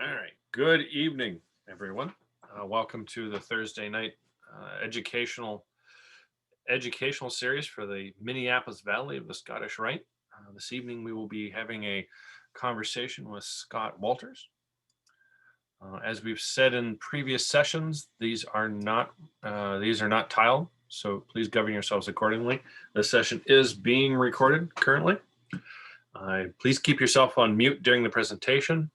All right. Good evening, everyone. Welcome to the Thursday night educational series for the Minneapolis Valley of the Scottish Rite. This evening, we will be having a conversation with Scott Wolters. As we've said in previous sessions, these are not tiled, so please govern yourselves accordingly. The session is being recorded currently. Please keep yourself on mute during the presentation.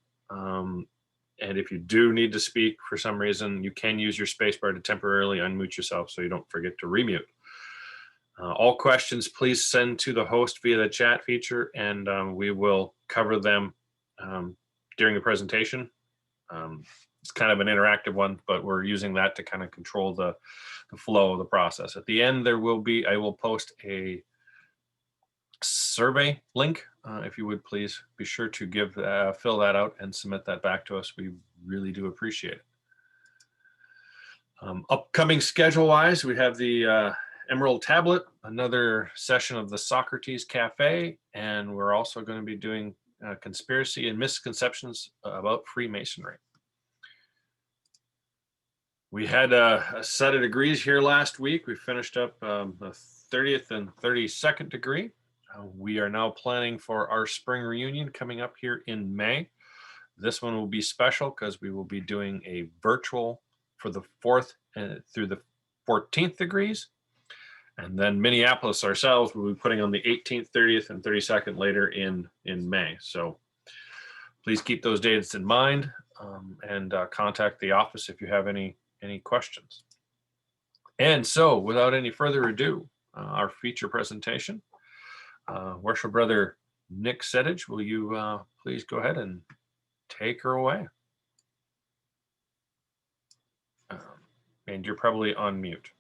And if you do need to speak for some reason, you can use your spacebar to temporarily unmute yourself so you don't forget to remute. All questions, please send to the host via the chat feature, and we will cover them during the presentation. It's kind of an interactive one, but we're using that to kind of control the flow of the process. At the end, I will post a survey link. If you would please be sure to fill that out and submit that back to us. We really do appreciate it. Upcoming schedule wise, we have the Emerald Tablet, another session of the Socrates Cafe, and we're also going to be doing conspiracy and misconceptions about Freemasonry. We had a set of degrees here last week. We finished up the 30th and 32nd degree. We are now planning for our spring reunion coming up here in May. This one will be special because we will be doing a virtual for the 4th through the 14th degrees. And then Minneapolis ourselves will be putting on the 18th, 30th, and 32nd later in May. So please keep those dates in mind and contact the office if you have any questions. And so without any further ado, our feature presentation. Worship Brother Nick Sedage, will you please go ahead and take her away? And you're probably on mute.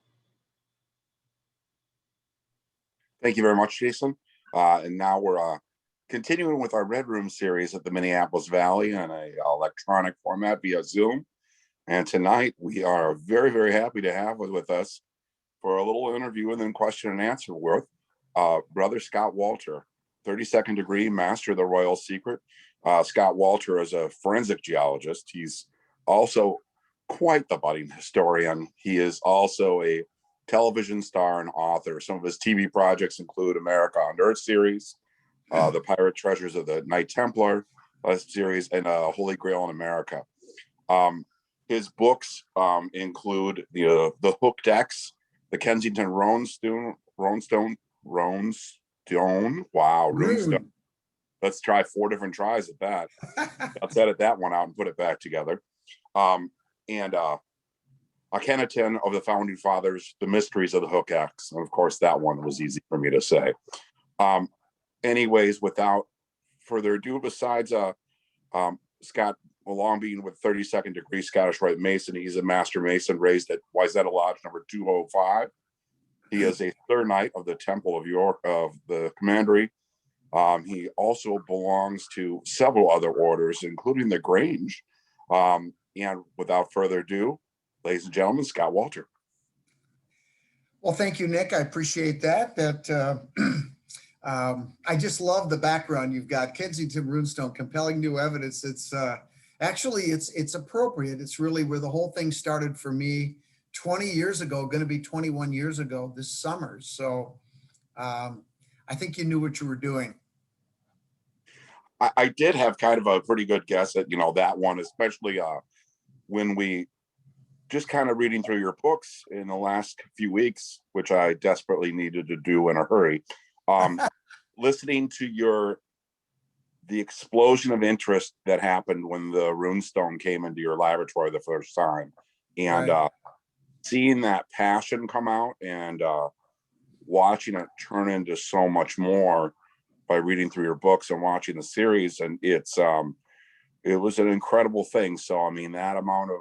Thank you very much, Jason. And now we're continuing with our Red Room series at the Minneapolis Valley in an electronic format via Zoom. And tonight we are very, very happy to have with us for a little interview and then question and answer with Brother Scott Wolter, 32nd degree Master of the Royal Secret. Scott Wolter is a forensic geologist. He's also quite the budding historian. He is also a television star and author. Some of his TV projects include America on Earth series, the Pirate Treasures of the Knight Templar series, and Holy Grail in America. His books include the Hooked X, the Kensington Runestone. Wow, Runestone. Let's try 4 different tries at that. Let's edit that one out and put it back together. And Akhenaten of the Founding Fathers, The Mysteries of the Hook X. And of course, that one was easy for me to say. Anyways, without further ado, besides Scott, along being with 32nd degree Scottish Rite Mason, he's a Master Mason raised at Wayzata Lodge number 205. He is a Third Knight of the Temple of York of the Commandery. He also belongs to several other orders, including the Grange. And without further ado, ladies and gentlemen, Scott Wolter. Well, thank you, Nick. I appreciate that. I just love the background you've got. Kensington Runestone, compelling new evidence. It's actually it's appropriate. It's really where the whole thing started for me 20 years ago, going to be 21 years ago this summer. So I think you knew what you were doing. I did have kind of a pretty good guess at, that one, especially when we just kind of reading through your books in the last few weeks, which I desperately needed to do in a hurry. Listening to the explosion of interest that happened when the runestone came into your laboratory the first time, and right. Seeing that passion come out and watching it turn into so much more by reading through your books and watching the series, and it was an incredible thing. So I mean, that amount of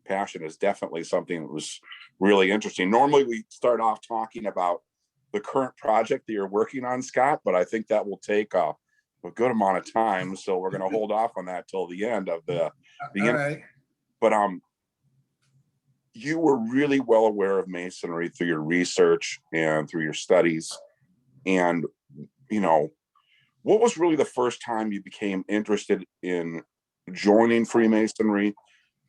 passion is definitely something that was really interesting. Normally we start off talking about the current project that you're working on, Scott, but I think that will take a good amount of time, so we're going to hold off on that till the end of the end. Right. But you were really well aware of Masonry through your research and through your studies, and what was really the first time you became interested in joining Freemasonry,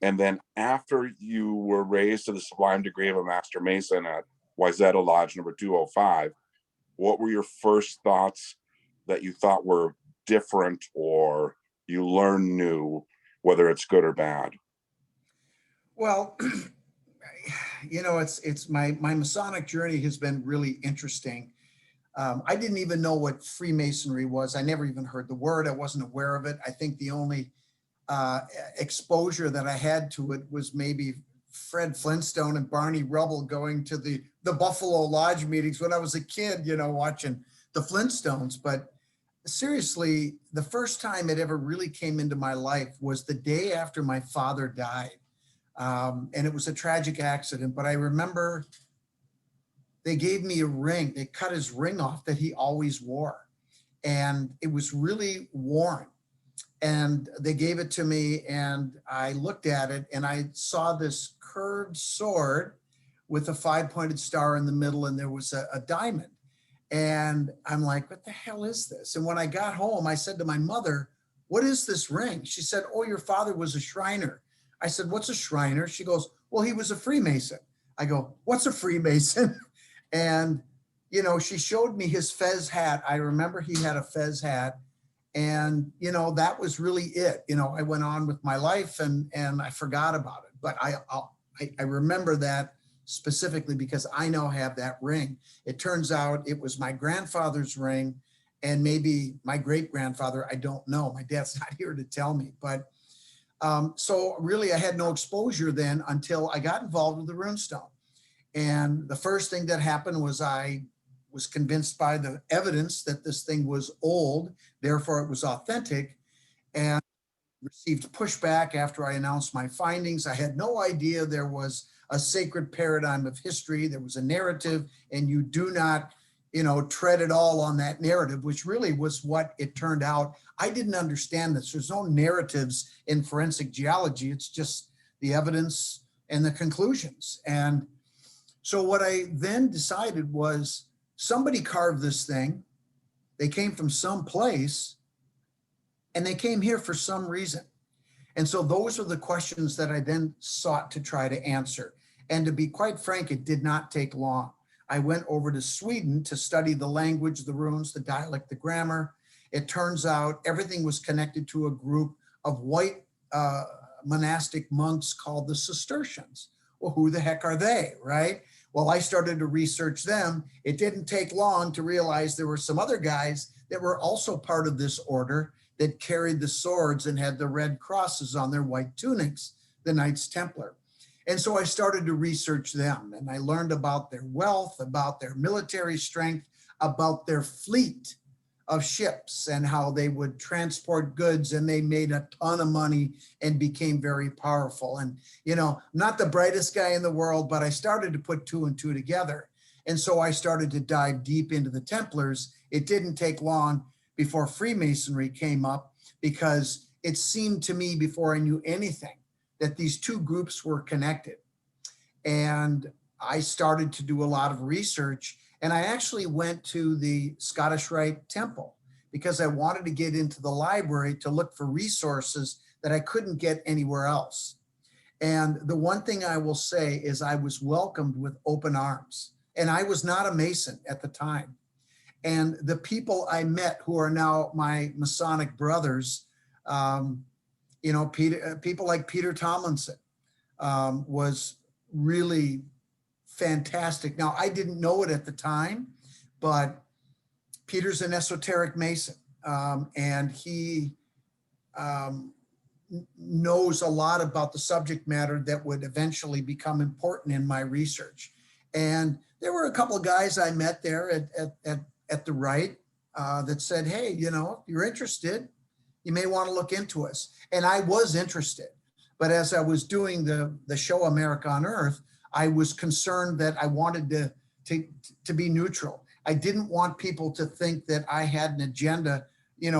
and then after you were raised to the sublime degree of a Master Mason at Wayzata Lodge number 205, what were your first thoughts that you thought were different or you learned new, whether it's good or bad? Well, it's my Masonic journey has been really interesting. I didn't even know what Freemasonry was. I never even heard the word. I wasn't aware of it. I think the only exposure that I had to it was maybe Fred Flintstone and Barney Rubble going to the Buffalo Lodge meetings when I was a kid, watching the Flintstones. But seriously, the first time it ever really came into my life was the day after my father died. And it was a tragic accident, but I remember they gave me a ring. They cut his ring off that he always wore. And it was really worn. And they gave it to me and I looked at it and I saw this curved sword with a 5-pointed star in the middle and there was a diamond. And I'm like, what the hell is this? And when I got home, I said to my mother, what is this ring? She said, oh, your father was a Shriner. I said, what's a Shriner? She goes, well, he was a Freemason. I go, what's a Freemason? And, she showed me his fez hat. I remember he had a fez hat. And, that was really it. I went on with my life and I forgot about it. But I remember that specifically because I now have that ring. It turns out it was my grandfather's ring and maybe my great-grandfather. I don't know. My dad's not here to tell me. But so really I had no exposure then until I got involved with the runestone. And the first thing that happened was I was convinced by the evidence that this thing was old, therefore it was authentic, and received pushback after I announced my findings. I had no idea there was a sacred paradigm of history. There was a narrative, and you do not, tread it all on that narrative, which really was what it turned out. I didn't understand this. There's no narratives in forensic geology. It's just the evidence and the conclusions. And so what I then decided was somebody carved this thing. They came from some place and they came here for some reason. And so those are the questions that I then sought to try to answer. And to be quite frank, it did not take long. I went over to Sweden to study the language, the runes, the dialect, the grammar. It turns out everything was connected to a group of white monastic monks called the Cistercians. Well, who the heck are they, right? Well, I started to research them. It didn't take long to realize there were some other guys that were also part of this order that carried the swords and had the red crosses on their white tunics, the Knights Templar. And so I started to research them and I learned about their wealth, about their military strength, about their fleet of ships and how they would transport goods, and they made a ton of money and became very powerful. And, not the brightest guy in the world, but I started to put 2 and 2 together. And so I started to dive deep into the Templars. It didn't take long before Freemasonry came up because it seemed to me before I knew anything that these two groups were connected. And I started to do a lot of research. And I actually went to the Scottish Rite Temple because I wanted to get into the library to look for resources that I couldn't get anywhere else. And the one thing I will say is I was welcomed with open arms. And I was not a Mason at the time. And the people I met who are now my Masonic brothers, people like Peter Tomlinson was really fantastic. Now, I didn't know it at the time, but Peter's an esoteric Mason, and he knows a lot about the subject matter that would eventually become important in my research. And there were a couple of guys I met there at the Rite that said, hey, if you're interested, you may want to look into us. And I was interested. But as I was doing the show America on Earth, I was concerned that I wanted to be neutral. I didn't want people to think that I had an agenda,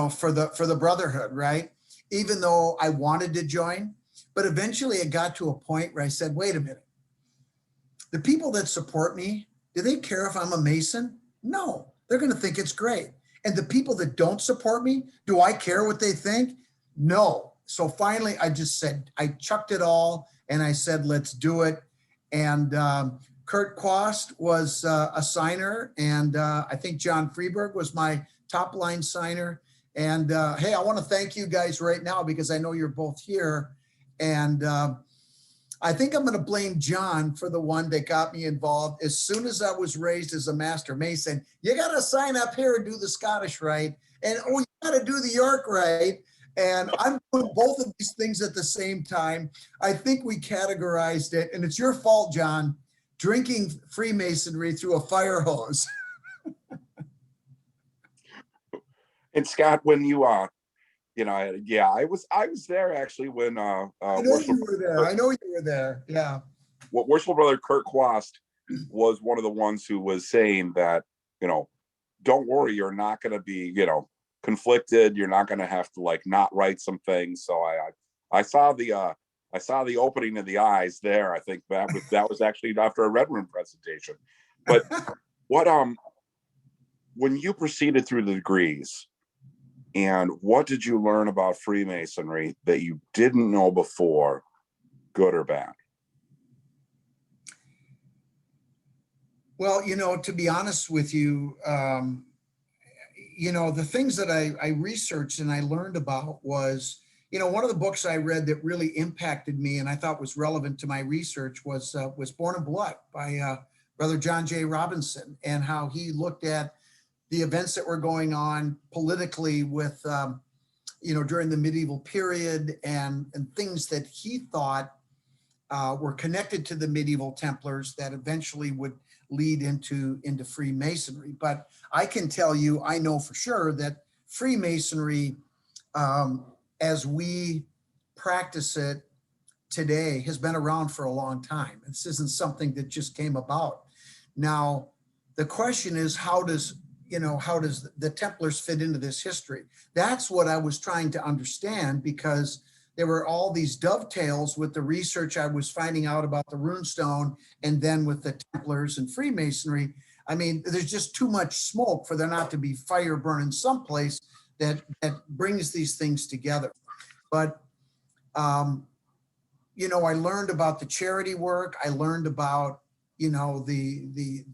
for the brotherhood, right? Even though I wanted to join. But eventually it got to a point where I said, wait a minute. The people that support me, do they care if I'm a Mason? No, they're going to think it's great. And the people that don't support me, do I care what they think? No, so finally I just said, I chucked it all and I said, let's do it. And Kurt Quast was a signer, and I think John Freeberg was my top line signer. And hey, I want to thank you guys right now because I know you're both here. And I think I'm going to blame John for the one that got me involved. As soon as I was raised as a master mason, you got to sign up here and do the Scottish Rite. And oh, you got to do the York Rite. And I'm doing both of these things at the same time. I think we categorized it, and it's your fault, John, drinking Freemasonry through a fire hose. And Scott, when you yeah, I was there actually when I know you were there. I know you were there. Yeah. What worshipful brother Kurt Quast was one of the ones who was saying that, don't worry, you're not going to be, conflicted. You're not going to have to like not write some things. So I saw the opening of the eyes there. I think that was actually after a Red Room presentation. But what when you proceeded through the degrees, and what did you learn about Freemasonry that you didn't know before, good or bad? Well, to be honest with you, the things that I researched and I learned about was, one of the books I read that really impacted me and I thought was relevant to my research was Born in Blood by Brother John J. Robinson, and how he looked at the events that were going on politically with, during the medieval period and things that he thought were connected to the medieval Templars that eventually would lead into Freemasonry. But I can tell you, I know for sure that Freemasonry, as we practice it today, has been around for a long time. This isn't something that just came about. Now, the question is, how does the Templars fit into this history? That's what I was trying to understand, because there were all these dovetails with the research I was finding out about the runestone, and then with the Templars and Freemasonry. I mean, there's just too much smoke for there not to be fire burning someplace that brings these things together. But, I learned about the charity work. I learned about, the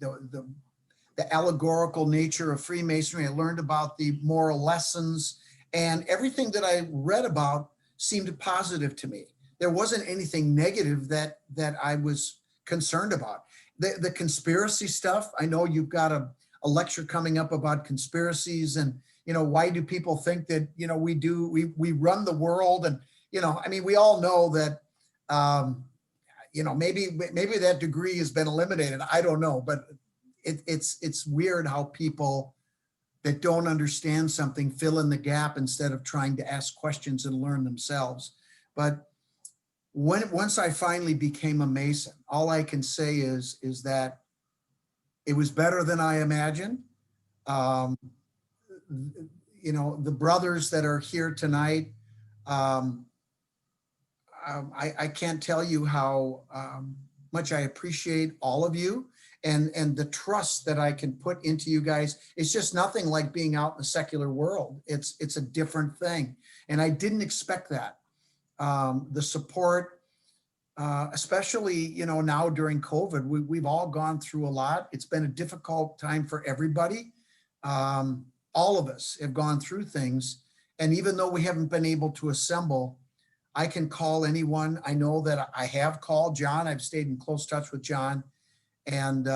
allegorical nature of Freemasonry. I learned about the moral lessons, and everything that I read about seemed positive to me. There wasn't anything negative that I was concerned about. The conspiracy stuff, I know you've got a lecture coming up about conspiracies and, why do people think that, we run the world? And, we all know that, maybe that degree has been eliminated. I don't know, but it's weird how people that don't understand something fill in the gap instead of trying to ask questions and learn themselves. But once I finally became a Mason, all I can say is that it was better than I imagined. The brothers that are here tonight, I can't tell you how much I appreciate all of you. And the trust that I can put into you guys. It's just nothing like being out in the secular world. It's a different thing. And I didn't expect that. The support, especially, now during COVID, we've all gone through a lot. It's been a difficult time for everybody. All of us have gone through things. And even though we haven't been able to assemble, I can call anyone. I know that I have called John. I've stayed in close touch with John. And,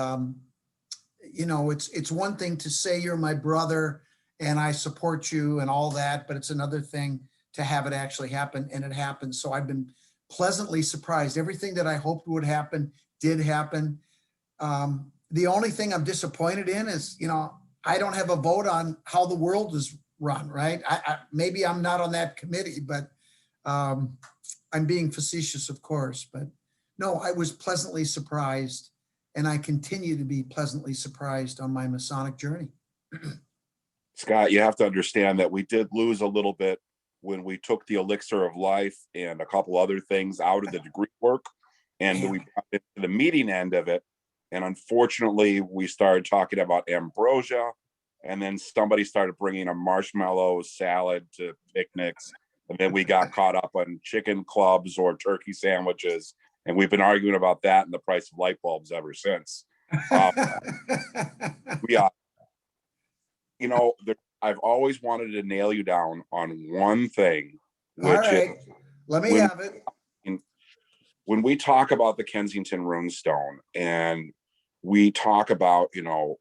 it's one thing to say you're my brother and I support you and all that, but it's another thing to have it actually happen, and it happened. So I've been pleasantly surprised. Everything that I hoped would happen did happen. The only thing I'm disappointed in is, I don't have a vote on how the world is run, right? Maybe I'm not on that committee, but I'm being facetious, of course. But no, I was pleasantly surprised. And I continue to be pleasantly surprised on my Masonic journey. Scott, you have to understand that we did lose a little bit when we took the elixir of life and a couple other things out of the degree work, and we got into the meeting end of it. And unfortunately, we started talking about ambrosia, and then somebody started bringing a marshmallow salad to picnics. And then we got caught up on chicken clubs or turkey sandwiches. And we've been arguing about that and the price of light bulbs ever since. We you know, I've always wanted to nail you down on one thing, All which right, is let me have it. when we talk about the Kensington runestone and we talk about, you know,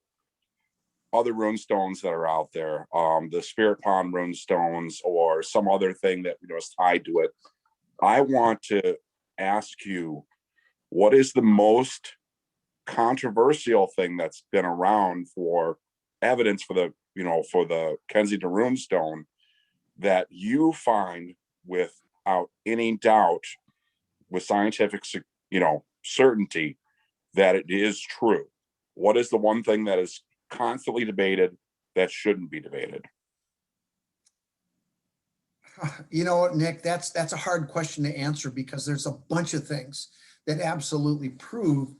other runestones that are out there, the Spirit Pond runestones or some other thing that, you know, is tied to it. I want to ask you, what is the most controversial thing that's been around for evidence for the, you know, for the Kensington runestone that you find without any doubt, with scientific, you know, certainty that it is true? What is the one thing that is constantly debated that shouldn't be debated? You know what, Nick, that's a hard question to answer because there's a bunch of things that absolutely prove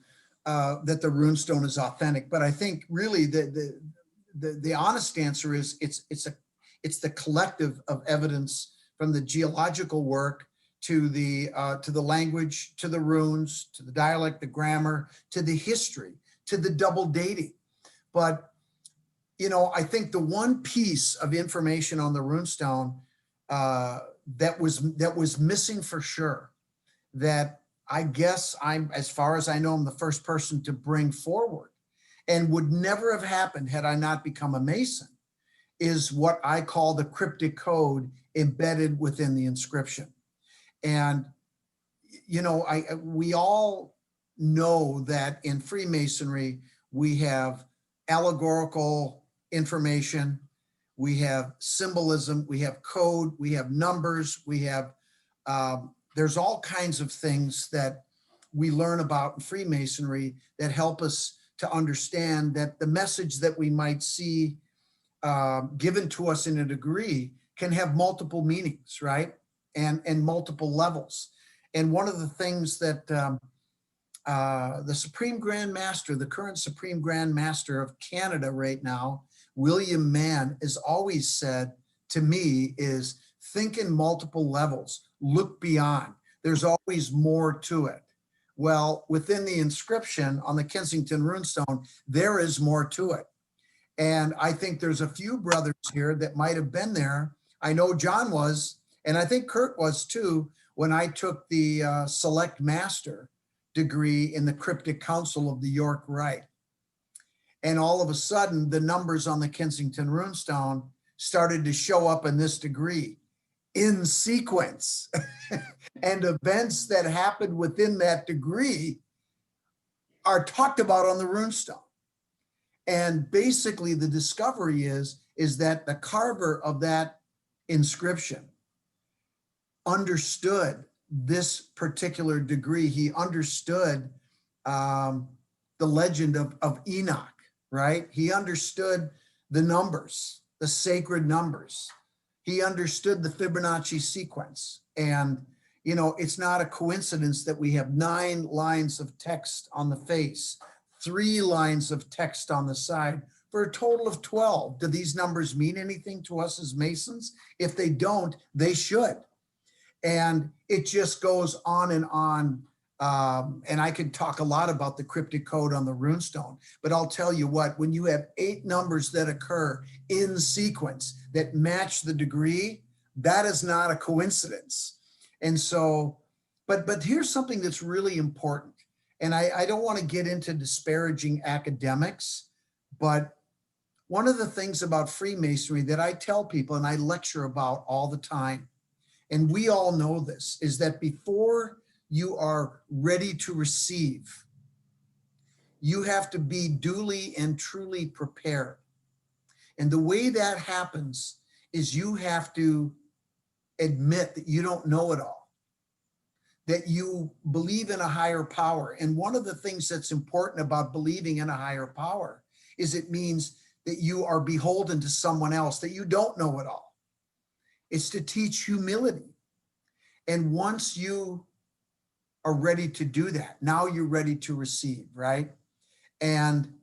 that the runestone is authentic. But I think really the honest answer is it's the collective of evidence, from the geological work to the language, to the runes, to the dialect, the grammar, to the history, to the double dating. But you know, I think the one piece of information on the runestone that was missing for sure, that I guess I'm, as far as I know, I'm the first person to bring forward, and would never have happened had I not become a Mason, is what I call the cryptic code embedded within the inscription. And you know, we all know that in Freemasonry we have allegorical information, we have symbolism, we have code, we have numbers, we have there's all kinds of things that we learn about in Freemasonry that help us to understand that the message that we might see given to us in a degree can have multiple meanings, right? And multiple levels. And one of the things that the Supreme Grand Master, the current Supreme Grand Master of Canada right now, William Mann, has always said to me is, think in multiple levels, look beyond. There's always more to it. Well, within the inscription on the Kensington runestone, there is more to it. And I think there's a few brothers here that might have been there. I know John was, and I think Kurt was too, when I took the Select Master degree in the Cryptic Council of the York Rite. And all of a sudden, the numbers on the Kensington runestone started to show up in this degree in sequence. And events that happened within that degree are talked about on the runestone. And basically the discovery is that the carver of that inscription understood this particular degree. He understood the legend of Enoch, right? He understood the numbers, the sacred numbers. He understood the Fibonacci sequence. And, you know, it's not a coincidence that we have 9 lines of text on the face, 3 lines of text on the side, for a total of 12. Do these numbers mean anything to us as Masons? If they don't, they should. And it just goes on and on. And I could talk a lot about the cryptic code on the runestone, but I'll tell you what, when you have 8 numbers that occur in sequence that match the degree, that is not a coincidence. And so, but here's something that's really important. And I don't want to get into disparaging academics, but one of the things about Freemasonry that I tell people and I lecture about all the time, and we all know this, is that before you are ready to receive, you have to be duly and truly prepared. And the way that happens is you have to admit that you don't know it all, that you believe in a higher power. And one of the things that's important about believing in a higher power is it means that you are beholden to someone else, that you don't know it all. It's to teach humility. And once you are ready to do that, now you're ready to receive, right? And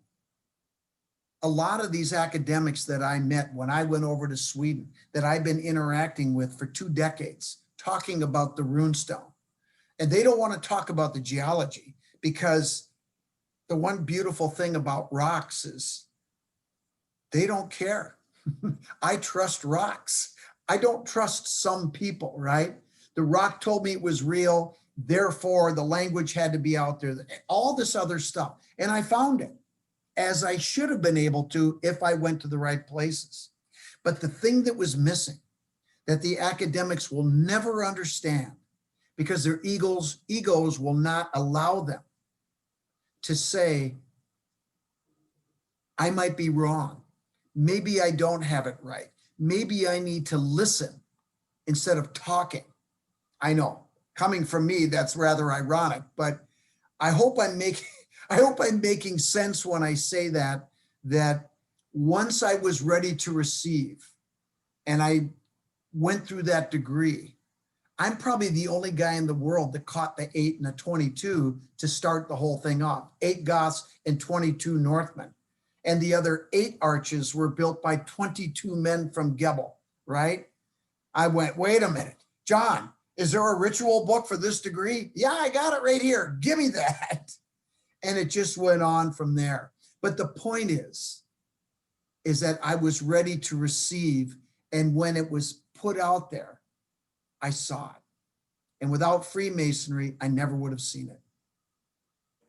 a lot of these academics that I met when I went over to Sweden, that I've been interacting with for 2 decades, talking about the runestone. And they don't want to talk about the geology, because the one beautiful thing about rocks is they don't care. I trust rocks. I don't trust some people, right? The rock told me it was real. Therefore, the language had to be out there, all this other stuff. And I found it, as I should have been able to if I went to the right places. But the thing that was missing, that the academics will never understand, because their egos will not allow them to say, I might be wrong. Maybe I don't have it right. Maybe I need to listen instead of talking. I know, coming from me, that's rather ironic, but I hope I'm making sense when I say that once I was ready to receive and I went through that degree, I'm probably the only guy in the world that caught the 8 and the 22 to start the whole thing off. 8 Goths and 22 Northmen. And the other 8 arches were built by 22 men from Gebel, right? I went, wait a minute, John, is there a ritual book for this degree? Yeah, I got it right here. Give me that. And it just went on from there. But the point is that I was ready to receive. And when it was put out there, I saw it. And without Freemasonry, I never would have seen it.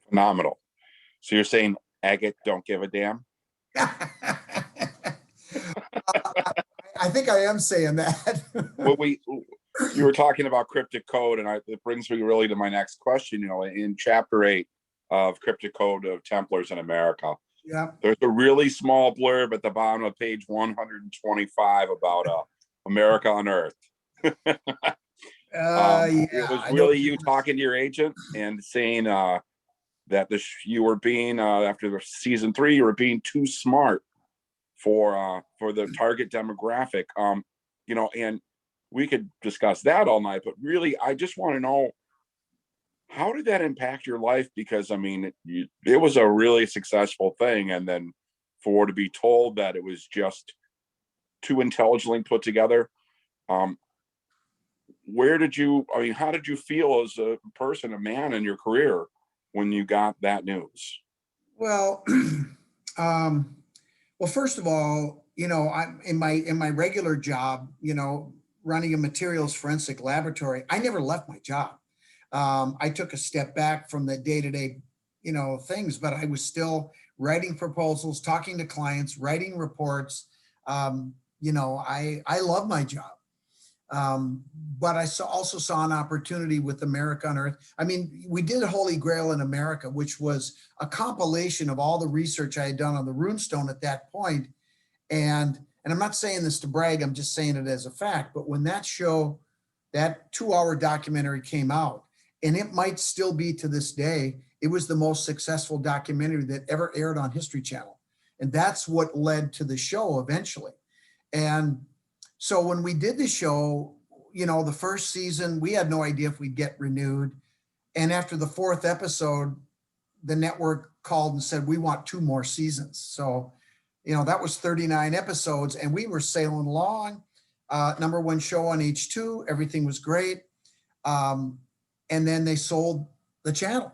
Phenomenal. So you're saying agate don't give a damn? I think I am saying that. Well, you were talking about cryptic code, and it brings me really to my next question. You know, in chapter 8 of Cryptic Code of Templars in America, Yeah. there's a really small blurb at the bottom of page 125 about America unearthed. It was really you talking to your agent and saying that you were being after the season 3, you were being too smart for the target demographic. You know, and we could discuss that all night, but really, I just want to know, how did that impact your life? Because I mean, it was a really successful thing, and then to be told that it was just too intelligently put together. How did you feel as a person, a man in your career, when you got that news? Well, well, first of all, you know, I'm in my regular job, you know, running a materials forensic laboratory. I never left my job. I took a step back from the day-to-day, you know, things, but I was still writing proposals, talking to clients, writing reports. You know, I love my job. But I also saw an opportunity with America Unearthed. I mean, we did Holy Grail in America, which was a compilation of all the research I had done on the runestone at that point. And I'm not saying this to brag, I'm just saying it as a fact. But when that 2-hour documentary came out, and it might still be to this day, it was the most successful documentary that ever aired on History Channel. And that's what led to the show eventually. And so when we did the show, you know, the first season, we had no idea if we'd get renewed. And after the 4th episode, the network called and said, we want 2 more seasons. So, you know, that was 39 episodes, and we were sailing along. #1 show on H2, everything was great. And then they sold the channel,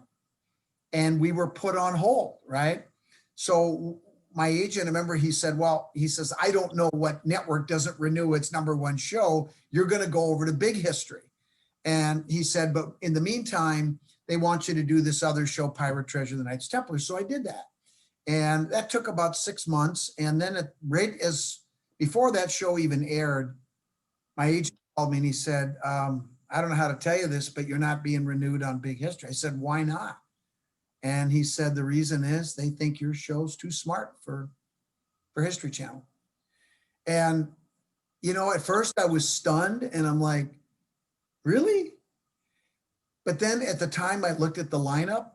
and we were put on hold, right? So my agent, I remember he says, I don't know what network doesn't renew its #1 show. You're going to go over to Big History. And he said, but in the meantime, they want you to do this other show, Pirate Treasure, the Knights Templar. So I did that. And that took about 6 months. And then before that show even aired, my agent called me and he said, I don't know how to tell you this, but you're not being renewed on Big History. I said, why not? And he said, the reason is they think your show's too smart for History Channel. And, you know, at first I was stunned and I'm like, really? But then at the time I looked at the lineup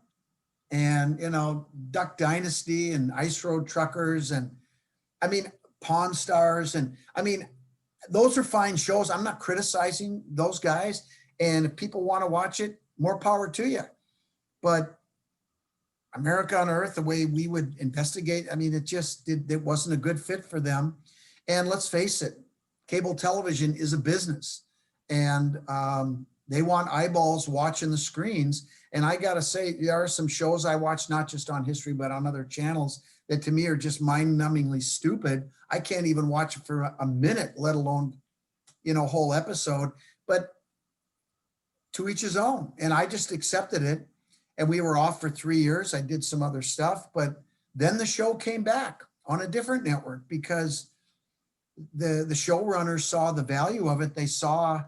and, you know, Duck Dynasty and Ice Road Truckers and, I mean, Pawn Stars. And I mean, those are fine shows. I'm not criticizing those guys. And if people want to watch it, more power to you. But America on Earth, the way we would investigate, I mean, it wasn't a good fit for them. And let's face it, cable television is a business, and they want eyeballs watching the screens. And I got to say, there are some shows I watch, not just on History, but on other channels, that to me are just mind-numbingly stupid. I can't even watch it for a minute, let alone, whole episode. But to each his own. And I just accepted it. And we were off for 3 years. I did some other stuff, but then the show came back on a different network because the showrunners saw the value of it. They saw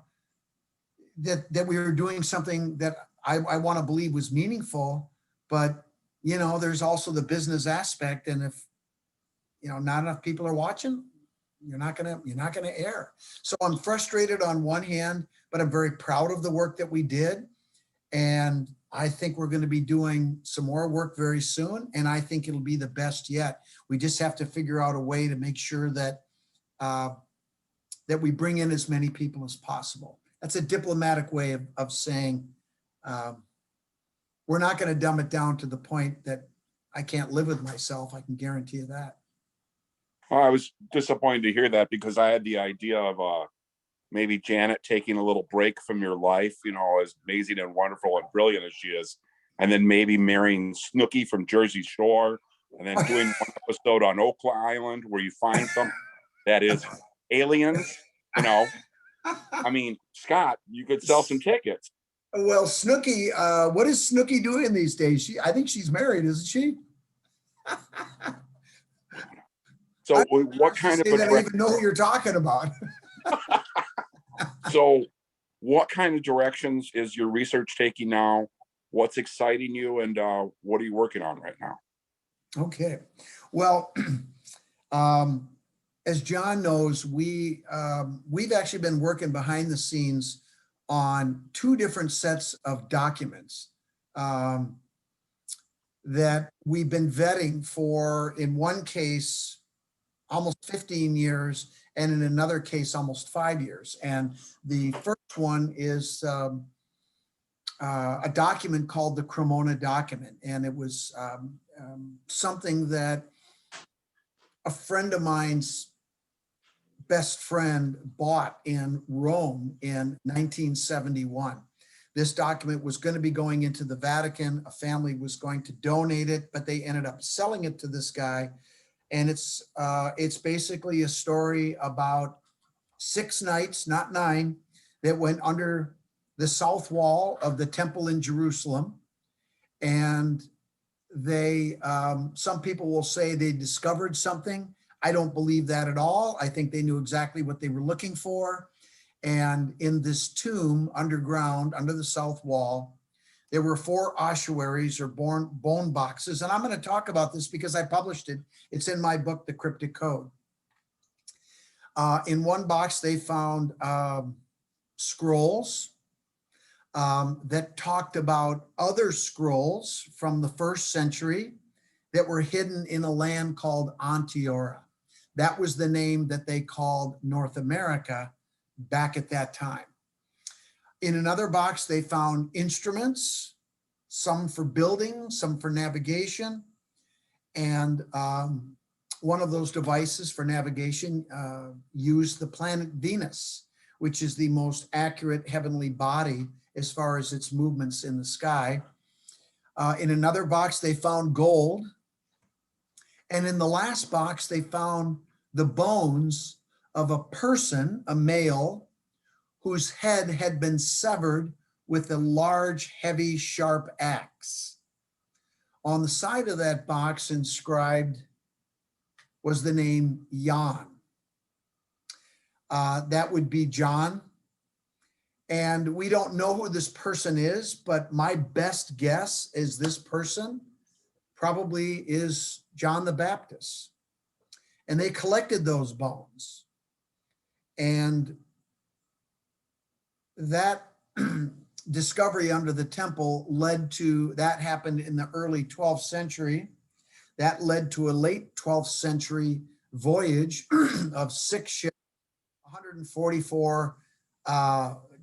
that we were doing something that I want to believe was meaningful, but there's also the business aspect. And if, not enough people are watching, you're not gonna air. So I'm frustrated on one hand, but I'm very proud of the work that we did. And I think we're going to be doing some more work very soon. And I think it'll be the best yet. We just have to figure out a way to make sure that that we bring in as many people as possible. That's a diplomatic way of saying we're not going to dumb it down to the point that I can't live with myself. I can guarantee you that. Well, I was disappointed to hear that because I had the idea of maybe Janet taking a little break from your life, as amazing and wonderful and brilliant as she is, and then maybe marrying Snooki from Jersey Shore, and then doing one episode on Oakland Island where you find something that is aliens. I mean, Scott, you could sell some tickets. Well, Snooki, what is Snooki doing these days? I think she's married, isn't she? So what kind of I don't even know who you're talking about. So what kind of directions is your research taking now? What's exciting you, and what are you working on right now? Okay. Well, as John knows, we've actually been working behind the scenes on 2 different sets of documents that we've been vetting for, in one case, almost 15 years, and in another case, almost 5 years. And the first one is a document called the Cremona document. And it was something that a friend of mine's best friend bought in Rome in 1971. This document was going to be going into the Vatican. A family was going to donate it, but they ended up selling it to this guy. And it's basically a story about 6 nights, not 9, that went under the south wall of the temple in Jerusalem. And they, some people will say they discovered something. I don't believe that at all. I think they knew exactly what they were looking for. And in this tomb underground, under the south wall, there were 4 ossuaries or bone boxes. And I'm going to talk about this because I published it. It's in my book, The Cryptic Code. In one box, they found scrolls that talked about other scrolls from the 1st century that were hidden in a land called Antiora. That was the name that they called North America back at that time. In another box, they found instruments, some for building, some for navigation. And one of those devices for navigation used the planet Venus, which is the most accurate heavenly body as far as its movements in the sky. In another box, they found gold. And in the last box, they found the bones of a person, a male, whose head had been severed with a large, heavy, sharp axe. On the side of that box inscribed was the name Jan. That would be John. And we don't know who this person is, but my best guess is this person probably is John the Baptist. And they collected those bones. And that discovery under the temple that happened in the early 12th century. That led to a late 12th century voyage of 6 ships, 144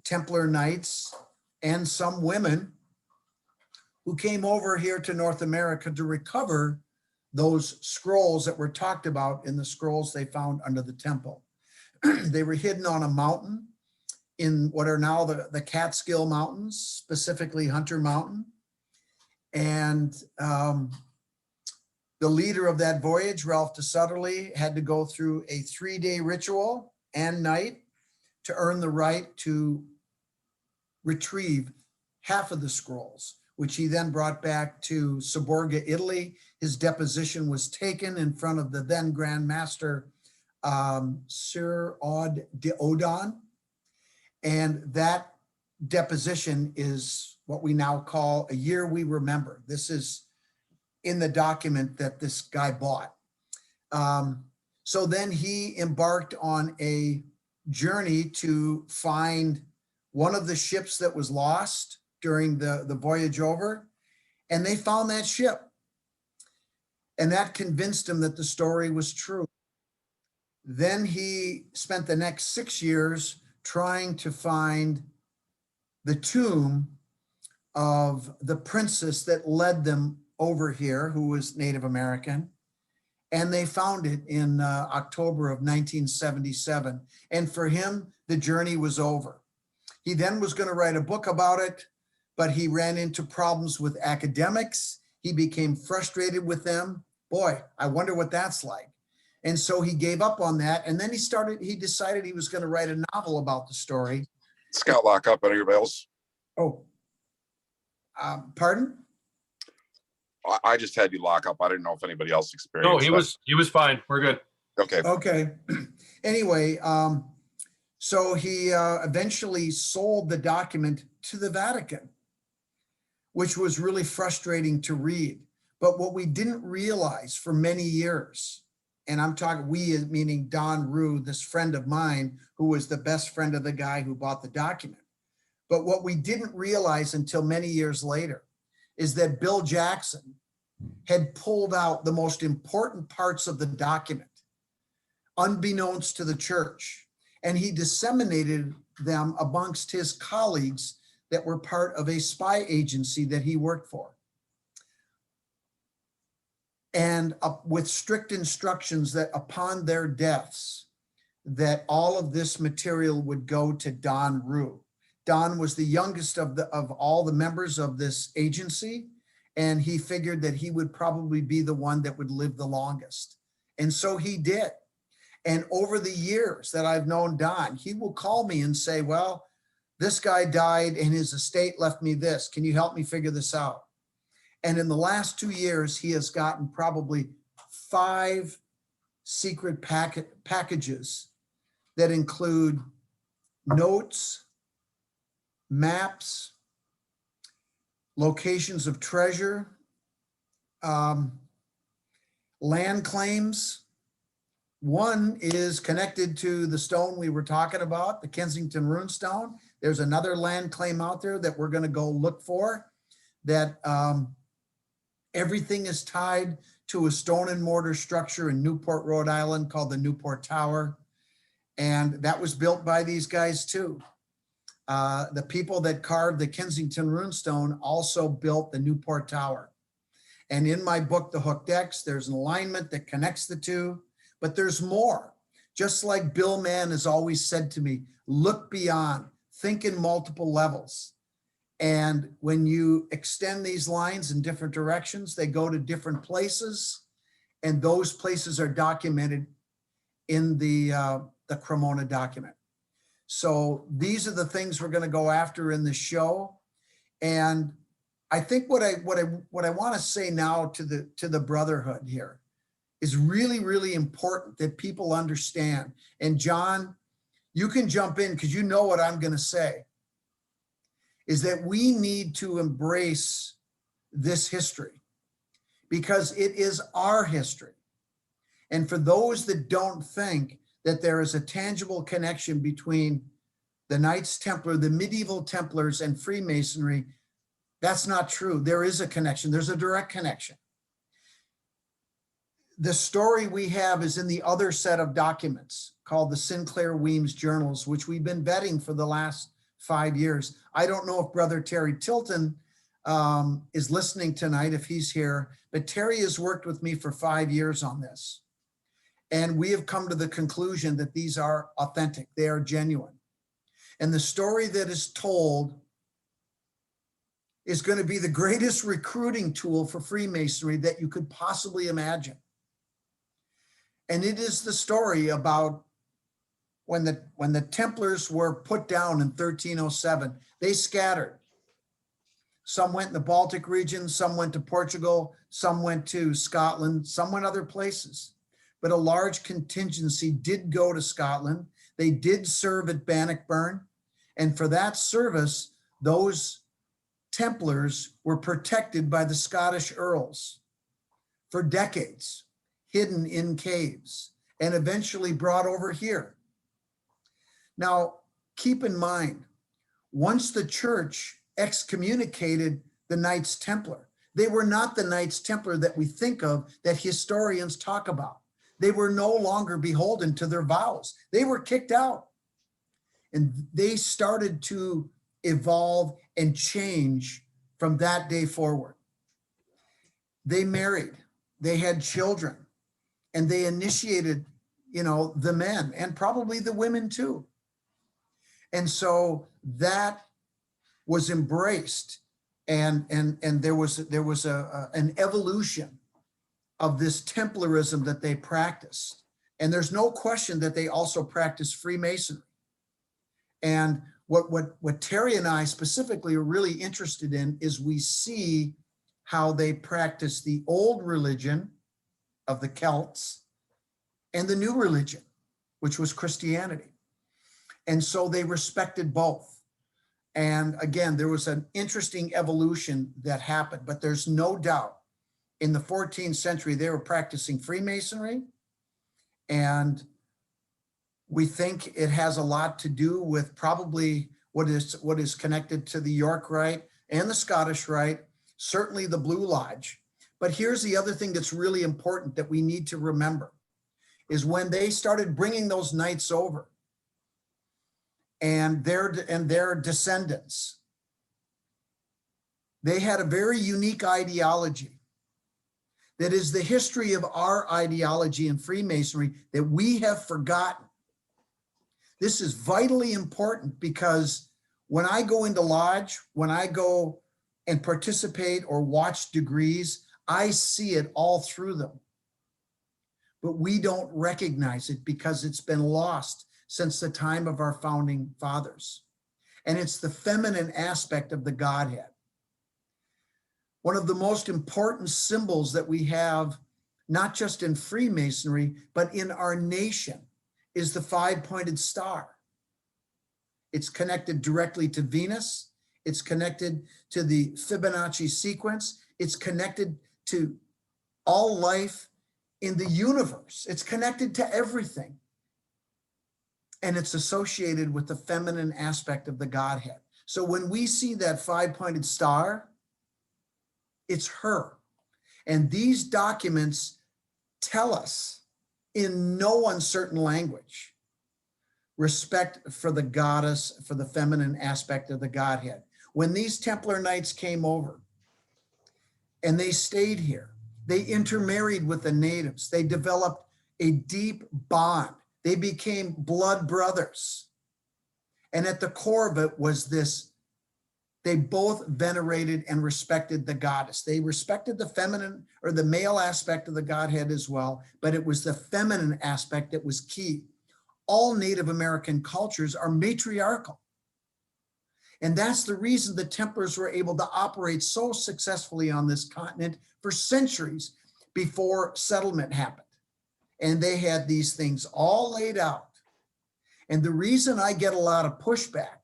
Templar knights, and some women who came over here to North America to recover those scrolls that were talked about in the scrolls they found under the temple. They were hidden on a mountain in what are now the Catskill Mountains, specifically Hunter Mountain. And the leader of that voyage, Ralph de Sutherly, had to go through a 3-day ritual and night to earn the right to retrieve half of the scrolls, which he then brought back to Seborga, Italy. His deposition was taken in front of the then Grand Master, Sir Aud de Odon. And that deposition is what we now call A Year We Remember. This is in the document that this guy bought. So then he embarked on a journey to find one of the ships that was lost during the voyage over, and they found that ship. And that convinced him that the story was true. Then he spent the next 6 years trying to find the tomb of the princess that led them over here, who was Native American. And they found it in October of 1977. And for him, the journey was over. He then was going to write a book about it, but he ran into problems with academics. He became frustrated with them. Boy, I wonder what that's like. And so he gave up on that. And then he decided he was going to write a novel about the story. Scott, lock up any of your bells. Oh, pardon? I just had you lock up. I didn't know if anybody else experienced No, that. he was fine. We're good. Okay. Okay. Anyway, so he eventually sold the document to the Vatican, which was really frustrating to read. But what we didn't realize for many years, and I'm talking we, meaning Don Rue, this friend of mine, who was the best friend of the guy who bought the document. But what we didn't realize until many years later is that Bill Jackson had pulled out the most important parts of the document, unbeknownst to the church, and he disseminated them amongst his colleagues that were part of a spy agency that he worked for. And with strict instructions that upon their deaths, that all of this material would go to Don Rue. Don was the youngest of all the members of this agency, and he figured that he would probably be the one that would live the longest. And so he did. And over the years that I've known Don, he will call me and say, well, this guy died and his estate left me this. Can you help me figure this out? And in the last 2 years, he has gotten probably 5 secret packages that include notes, maps, locations of treasure, land claims. One is connected to the stone we were talking about, the Kensington Runestone. There's another land claim out there that we're going to go look for, that everything is tied to a stone and mortar structure in Newport, Rhode Island called the Newport Tower. And that was built by these guys too. The people that carved the Kensington Runestone also built the Newport Tower. And in my book, The Hooked X, there's an alignment that connects the two, but there's more. Just like Bill Mann has always said to me, look beyond, think in multiple levels. And when you extend these lines in different directions, they go to different places, and those places are documented in the Cremona document. So these are the things we're going to go after in the show. And I think what I want to say now to the brotherhood here is really, really important that people understand. And John, you can jump in because you know what I'm going to say, is that we need to embrace this history because it is our history. And for those that don't think that there is a tangible connection between the Knights Templar, the medieval Templars, and Freemasonry, that's not true. There is a connection. There's a direct connection. The story we have is in the other set of documents called the Sinclair Weems Journals, which we've been vetting for the last 5 years. I don't know if Brother Terry Tilton is listening tonight, if he's here, but Terry has worked with me for 5 years on this. And we have come to the conclusion that these are authentic, they are genuine. And the story that is told is going to be the greatest recruiting tool for Freemasonry that you could possibly imagine. And it is the story about when the Templars were put down in 1307, they scattered. Some went in the Baltic region, some went to Portugal, some went to Scotland, some went other places. But a large contingency did go to Scotland. They did serve at Bannockburn. And for that service, those Templars were protected by the Scottish earls for decades, hidden in caves, and eventually brought over here. Now, keep in mind, once the church excommunicated the Knights Templar, they were not the Knights Templar that we think of, that historians talk about. They were no longer beholden to their vows. They were kicked out. And they started to evolve and change from that day forward. They married, they had children, and they initiated, the men and probably the women too. And so that was embraced, and there was an evolution of this Templarism that they practiced. And there's no question that they also practiced Freemasonry. And what Terry and I specifically are really interested in is we see how they practice the old religion of the Celts and the new religion, which was Christianity. And so they respected both. And again, there was an interesting evolution that happened, but there's no doubt in the 14th century, they were practicing Freemasonry. And we think it has a lot to do with probably what is connected to the York Rite and the Scottish Rite, certainly the Blue Lodge. But here's the other thing that's really important that we need to remember is when they started bringing those knights over and their descendants, they had a very unique ideology that is the history of our ideology in Freemasonry that we have forgotten. This is vitally important because when I go into lodge, when I go and participate or watch degrees, I see it all through them. But we don't recognize it because it's been lost since the time of our founding fathers. And it's the feminine aspect of the Godhead. One of the most important symbols that we have, not just in Freemasonry, but in our nation, is the five-pointed star. It's connected directly to Venus. It's connected to the Fibonacci sequence. It's connected to all life in the universe. It's connected to everything. And it's associated with the feminine aspect of the Godhead. So when we see that five-pointed star, it's her. And these documents tell us in no uncertain language, respect for the goddess, for the feminine aspect of the Godhead. When these Templar Knights came over and they stayed here, they intermarried with the natives. They developed a deep bond. They became blood brothers. And at the core of it was this: they both venerated and respected the goddess. They respected the feminine or the male aspect of the Godhead as well, but it was the feminine aspect that was key. All Native American cultures are matriarchal. And that's the reason the Templars were able to operate so successfully on this continent for centuries before settlement happened. And they had these things all laid out. And the reason I get a lot of pushback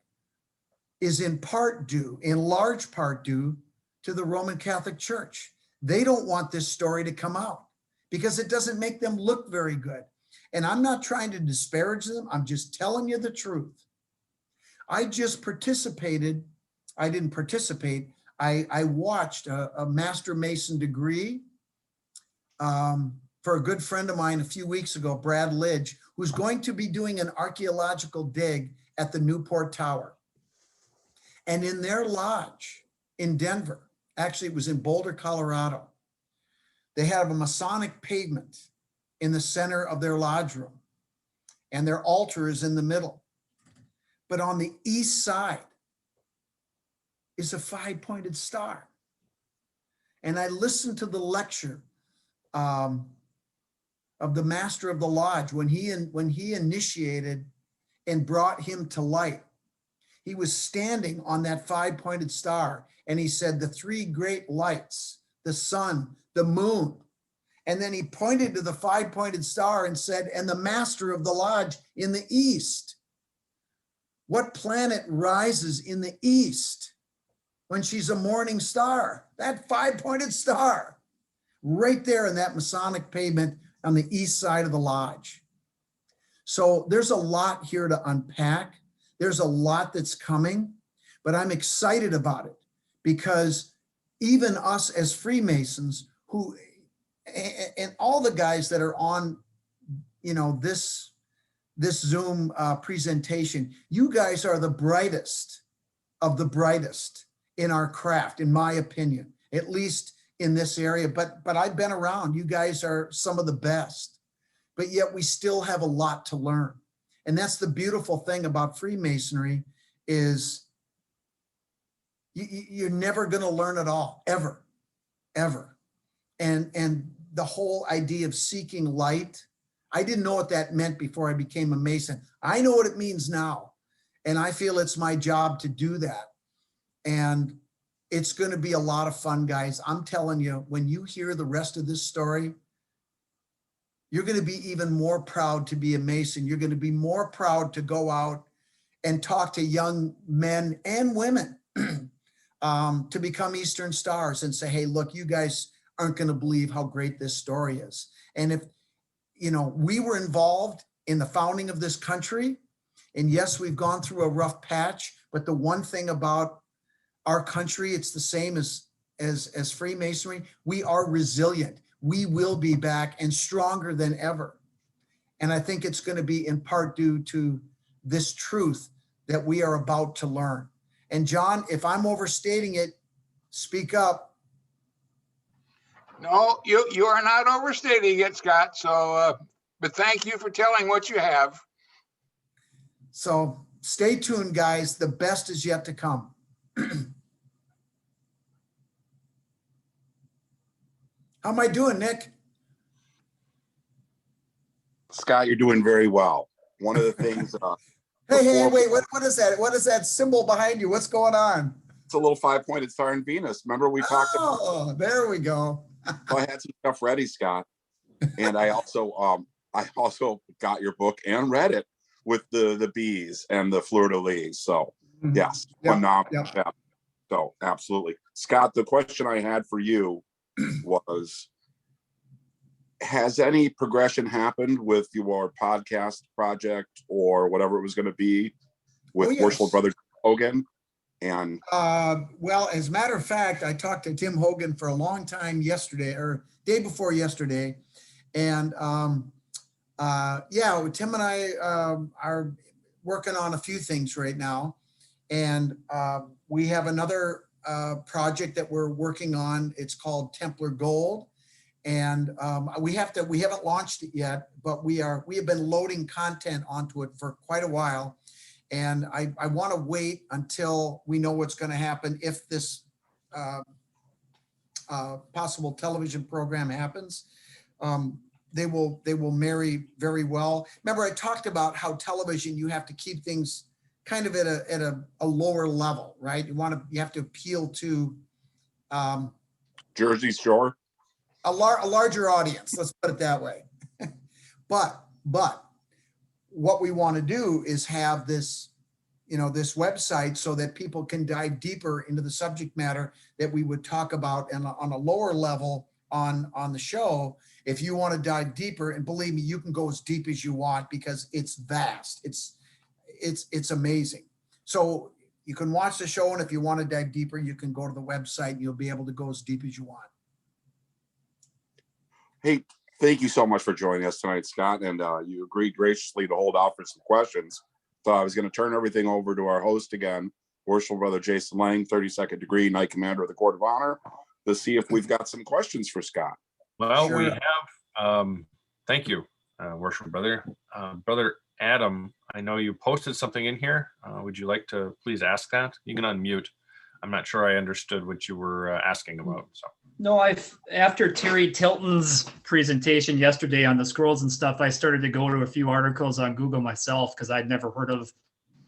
is in large part due to the Roman Catholic Church. They don't want this story to come out because it doesn't make them look very good. And I'm not trying to disparage them. I'm just telling you the truth. I just participated. I didn't participate. I watched a Master Mason degree for a good friend of mine a few weeks ago, Brad Lidge, who's going to be doing an archaeological dig at the Newport Tower. And in their lodge in Denver, Actually, it was in Boulder, Colorado. They have a Masonic pavement in the center of their lodge room, and their altar is in the middle. But on the east side is a 5-pointed star. And I listened to the lecture of the master of the lodge when he initiated and brought him to light. He was standing on that 5-pointed star, and he said, the 3 great lights, the sun, the moon. And then he pointed to the 5-pointed star and said, and the master of the lodge in the east. What planet rises in the east when she's a morning star? That 5-pointed star right there in that Masonic pavement on the east side of the lodge. So there's a lot here to unpack. There's a lot that's coming, but I'm excited about it because even us as Freemasons who, and all the guys that are on, this Zoom presentation, you guys are the brightest of the brightest in our craft, in my opinion, at least in this area. But I've been around. You guys are some of the best, but yet we still have a lot to learn. And that's the beautiful thing about Freemasonry is you're never going to learn it all, ever, ever. And the whole idea of seeking light, I didn't know what that meant before I became a Mason. I know what it means now. And I feel it's my job to do that. And it's going to be a lot of fun, guys. I'm telling you, when you hear the rest of this story, you're going to be even more proud to be a Mason. You're going to be more proud to go out and talk to young men and women to become Eastern Stars and say, hey, look, you guys aren't going to believe how great this story is. And if, we were involved in the founding of this country, and yes, we've gone through a rough patch, but the one thing about our country, it's the same as Freemasonry, we are resilient. We will be back and stronger than ever. And I think it's going to be in part due to this truth that we are about to learn. And John, if I'm overstating it, speak up. No, you are not overstating it, Scott. So, but thank you for telling what you have. So stay tuned, guys. The best is yet to come. How am I doing, Nick? Scott, you're doing very well. One of the things. Hey, wait, what is that? What is that symbol behind you? What's going on? It's a little 5-pointed star in Venus. Remember we talked about. Oh, there we go. So I had some stuff ready, Scott, and I also got your book and read it with the bees and the fleur-de-lis. So yes, phenomenal. Yep. Yeah. So absolutely, Scott. The question I had for you was, has any progression happened with your podcast project or whatever it was going to be with Worshipful Brother Hogan? And well, as a matter of fact, I talked to Tim Hogan for a long time yesterday or day before yesterday. And Tim and I are working on a few things right now. And we have another project that we're working on. It's called Templar Gold. And we haven't launched it yet, but we have been loading content onto it for quite a while. And I want to wait until we know what's going to happen if this possible television program happens. They will marry very well. Remember, I talked about how television, you have to keep things kind of at a lower level, right? You have to appeal to Jersey Shore, a larger audience. Let's put it that way. But what we want to do is have this, this website so that people can dive deeper into the subject matter that we would talk about on a lower level on the show. If you want to dive deeper, and believe me, you can go as deep as you want because it's vast. It's amazing. So you can watch the show, and if you want to dive deeper, you can go to the website and you'll be able to go as deep as you want. Hey, thank you so much for joining us tonight, Scott. And you agreed graciously to hold out for some questions. So I was going to turn everything over to our host again, Worshipful Brother Jason Lang, 32nd degree Knight Commander of the Court of Honor, to see if we've got some questions for Scott. Well, we Sure. have, thank you, Worshipful Brother. Brother Adam, I know you posted something in here. Would you like to please ask that? You can unmute. I'm not sure I understood what you were asking about. So. No, after Terry Tilton's presentation yesterday on the scrolls and stuff, I started to go to a few articles on Google myself because I'd never heard of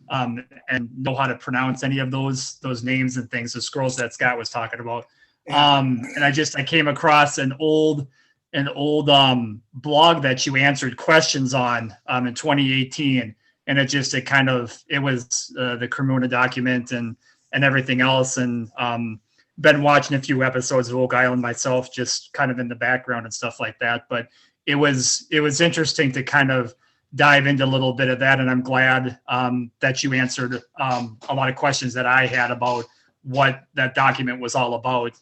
and know how to pronounce any of those names and things, the scrolls that Scott was talking about. And I came across an old blog that you answered questions on in 2018, and it was the Cremona document and everything else, and been watching a few episodes of Oak Island myself, just kind of in the background and stuff like that. But it was interesting to kind of dive into a little bit of that, and I'm glad that you answered a lot of questions that I had about what that document was all about.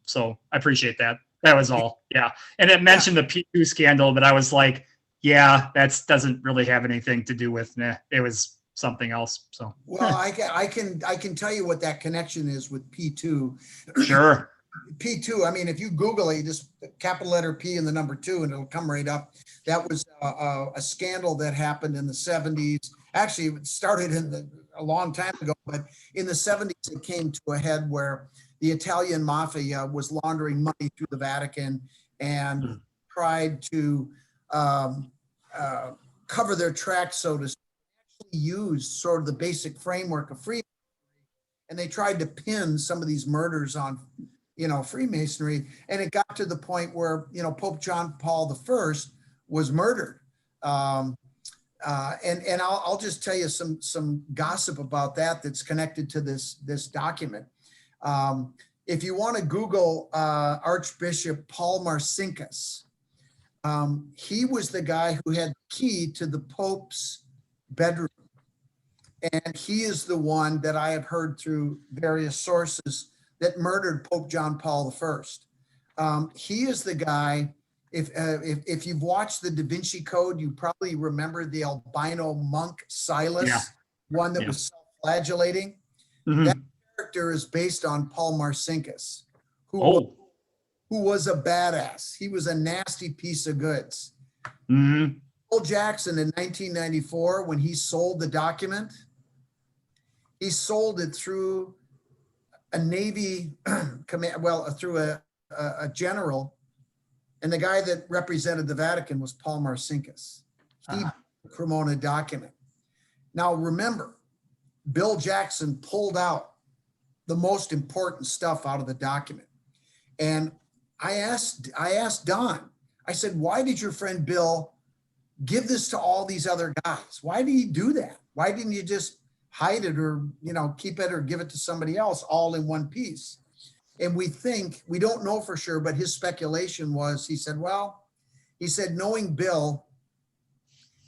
So I appreciate that. That was all. Yeah. And it mentioned the Pew Scandal, but I was like, yeah, that doesn't really have anything to do with it was something else. So Well, I can tell you what that connection is with P2. Sure. P2, I mean, if you Google it, just capital letter P and the number 2, and it'll come right up. That was a scandal that happened in the 70s. Actually, it started a long time ago, but in the 70s, it came to a head where the Italian mafia was laundering money through the Vatican and tried to cover their tracks, so to speak. Used sort of the basic framework of Freemasonry, and they tried to pin some of these murders on, Freemasonry, and it got to the point where, Pope John Paul I was murdered. And I'll just tell you some gossip about that's connected to this document. If you want to Google Archbishop Paul Marcinkus, he was the guy who had the key to the Pope's bedroom. And he is the one that I have heard through various sources that murdered Pope John Paul I. He is the guy, if you've watched the Da Vinci Code, you probably remember the albino monk Silas, one that was self-flagellating. Mm-hmm. That character is based on Paul Marcinkus, who was a badass. He was a nasty piece of goods. Mm-hmm. Bill Jackson in 1994, when he sold the document, he sold it through a Navy command, through a general, and the guy that represented the Vatican was Paul Marcinkus. He the Cremona document. Now remember, Bill Jackson pulled out the most important stuff out of the document, and I asked Don. I said, "Why did your friend Bill give this to all these other guys? Why did he do that? Why didn't you just hide it or, keep it or give it to somebody else all in one piece?" And we don't know for sure, but his speculation was, he said, knowing Bill,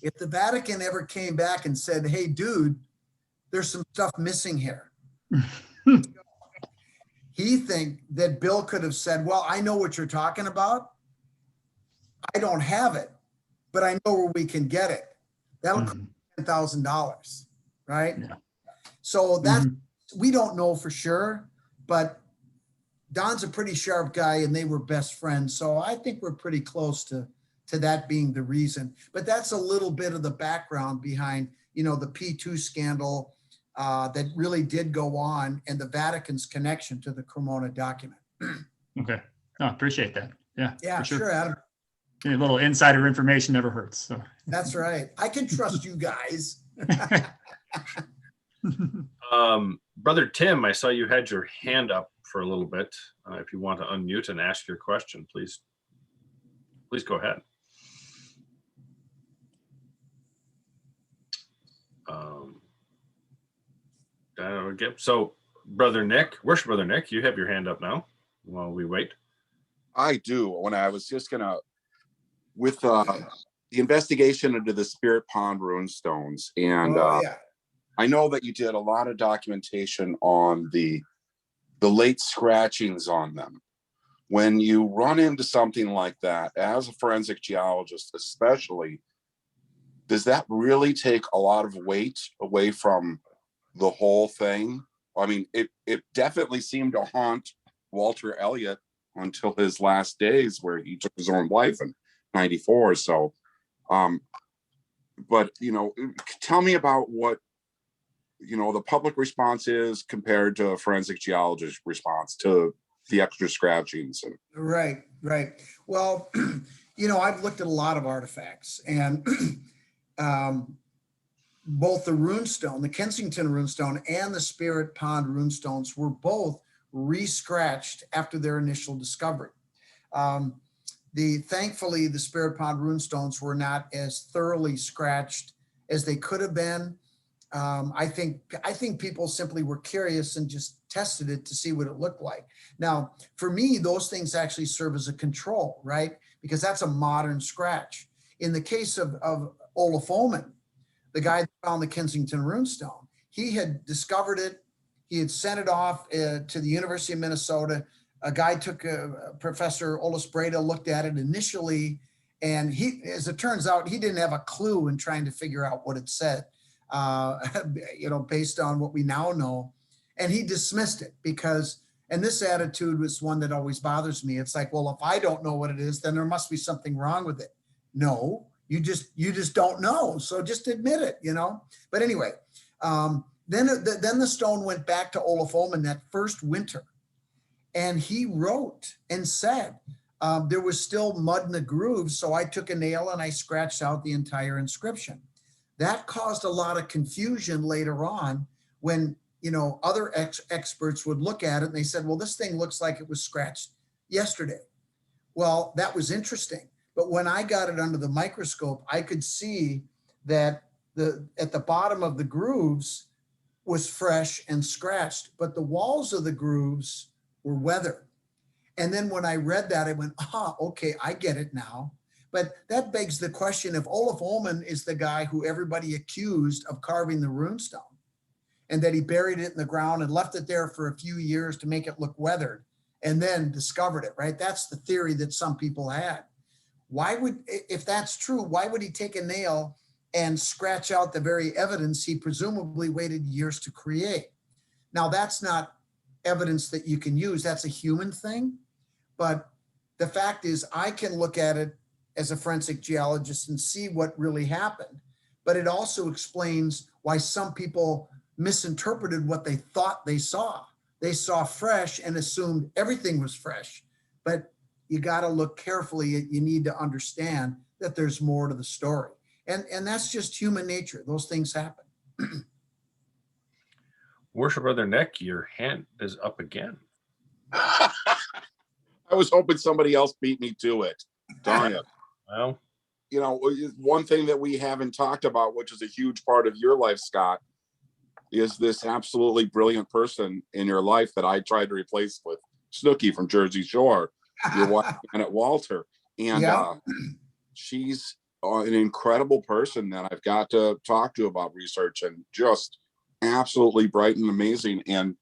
if the Vatican ever came back and said, "Hey, dude, there's some stuff missing here," he think that Bill could have said, "Well, I know what you're talking about. I don't have it, but I know where we can get it. That'll cost $10,000, right?" Yeah. So we don't know for sure, but Don's a pretty sharp guy and they were best friends. So I think we're pretty close to that being the reason. But that's a little bit of the background behind, the P2 scandal that really did go on, and the Vatican's connection to the Cremona document. Okay. I appreciate that. Yeah. Yeah, for sure, Adam. A little insider information never hurts. So. That's right. I can trust you guys. Brother Tim, I saw you had your hand up for a little bit. If you want to unmute and ask your question, please go ahead. So, Brother Nick, Worship Brother Nick, you have your hand up now while we wait. I do. When I was just with the investigation into the Spirit Pond runestones, and I know that you did a lot of documentation on the late scratchings on them. When you run into something like that, as a forensic geologist especially, does that really take a lot of weight away from the whole thing? I mean, it definitely seemed to haunt Walter Elliott until his last days, where he took his own life in '94. So, but tell me about what the public response is compared to a forensic geologist response to the extra scratchings. Right. Well, I've looked at a lot of artifacts, and both the runestone, the Kensington runestone, and the Spirit Pond runestones were both re-scratched after their initial discovery. Thankfully, the Spirit Pond runestones were not as thoroughly scratched as they could have been. I think people simply were curious and just tested it to see what it looked like. Now, for me, those things actually serve as a control, right? Because that's a modern scratch. In the case of Olaf Ullman, the guy that found the Kensington runestone, he had discovered it. He had sent it off to the University of Minnesota. A guy Professor Olis Breda looked at it initially, and as it turns out, he didn't have a clue in trying to figure out what it said, based on what we now know. And he dismissed it and this attitude was one that always bothers me. It's like, well, if I don't know what it is, then there must be something wrong with it. No, you just don't know. So just admit it, But anyway, then the stone went back to Olaf Ullman that first winter, and he wrote and said there was still mud in the grooves. So I took a nail and I scratched out the entire inscription. That caused a lot of confusion later on when other experts would look at it and they said, well, this thing looks like it was scratched yesterday. Well, that was interesting. But when I got it under the microscope, I could see that at the bottom of the grooves was fresh and scratched, but the walls of the grooves were weathered. And then when I read that, I went, okay, I get it now. But that begs the question, if Olaf Ullman is the guy who everybody accused of carving the runestone, and that he buried it in the ground and left it there for a few years to make it look weathered and then discovered it, right? That's the theory that some people had. If that's true, why would he take a nail and scratch out the very evidence he presumably waited years to create? Now, that's not evidence that you can use. That's a human thing. But the fact is, I can look at it as a forensic geologist and see what really happened. But it also explains why some people misinterpreted what they thought they saw. They saw fresh and assumed everything was fresh. But you got to look carefully. You need to understand that there's more to the story. And that's just human nature. Those things happen. Worship Brother Nick, your hand is up again. I was hoping somebody else beat me to it. Darn it. Well, one thing that we haven't talked about, which is a huge part of your life, Scott, is this absolutely brilliant person in your life that I tried to replace with Snooki from Jersey Shore, your wife, Janet Wolter. And she's an incredible person that I've got to talk to about research, and just absolutely bright and amazing. And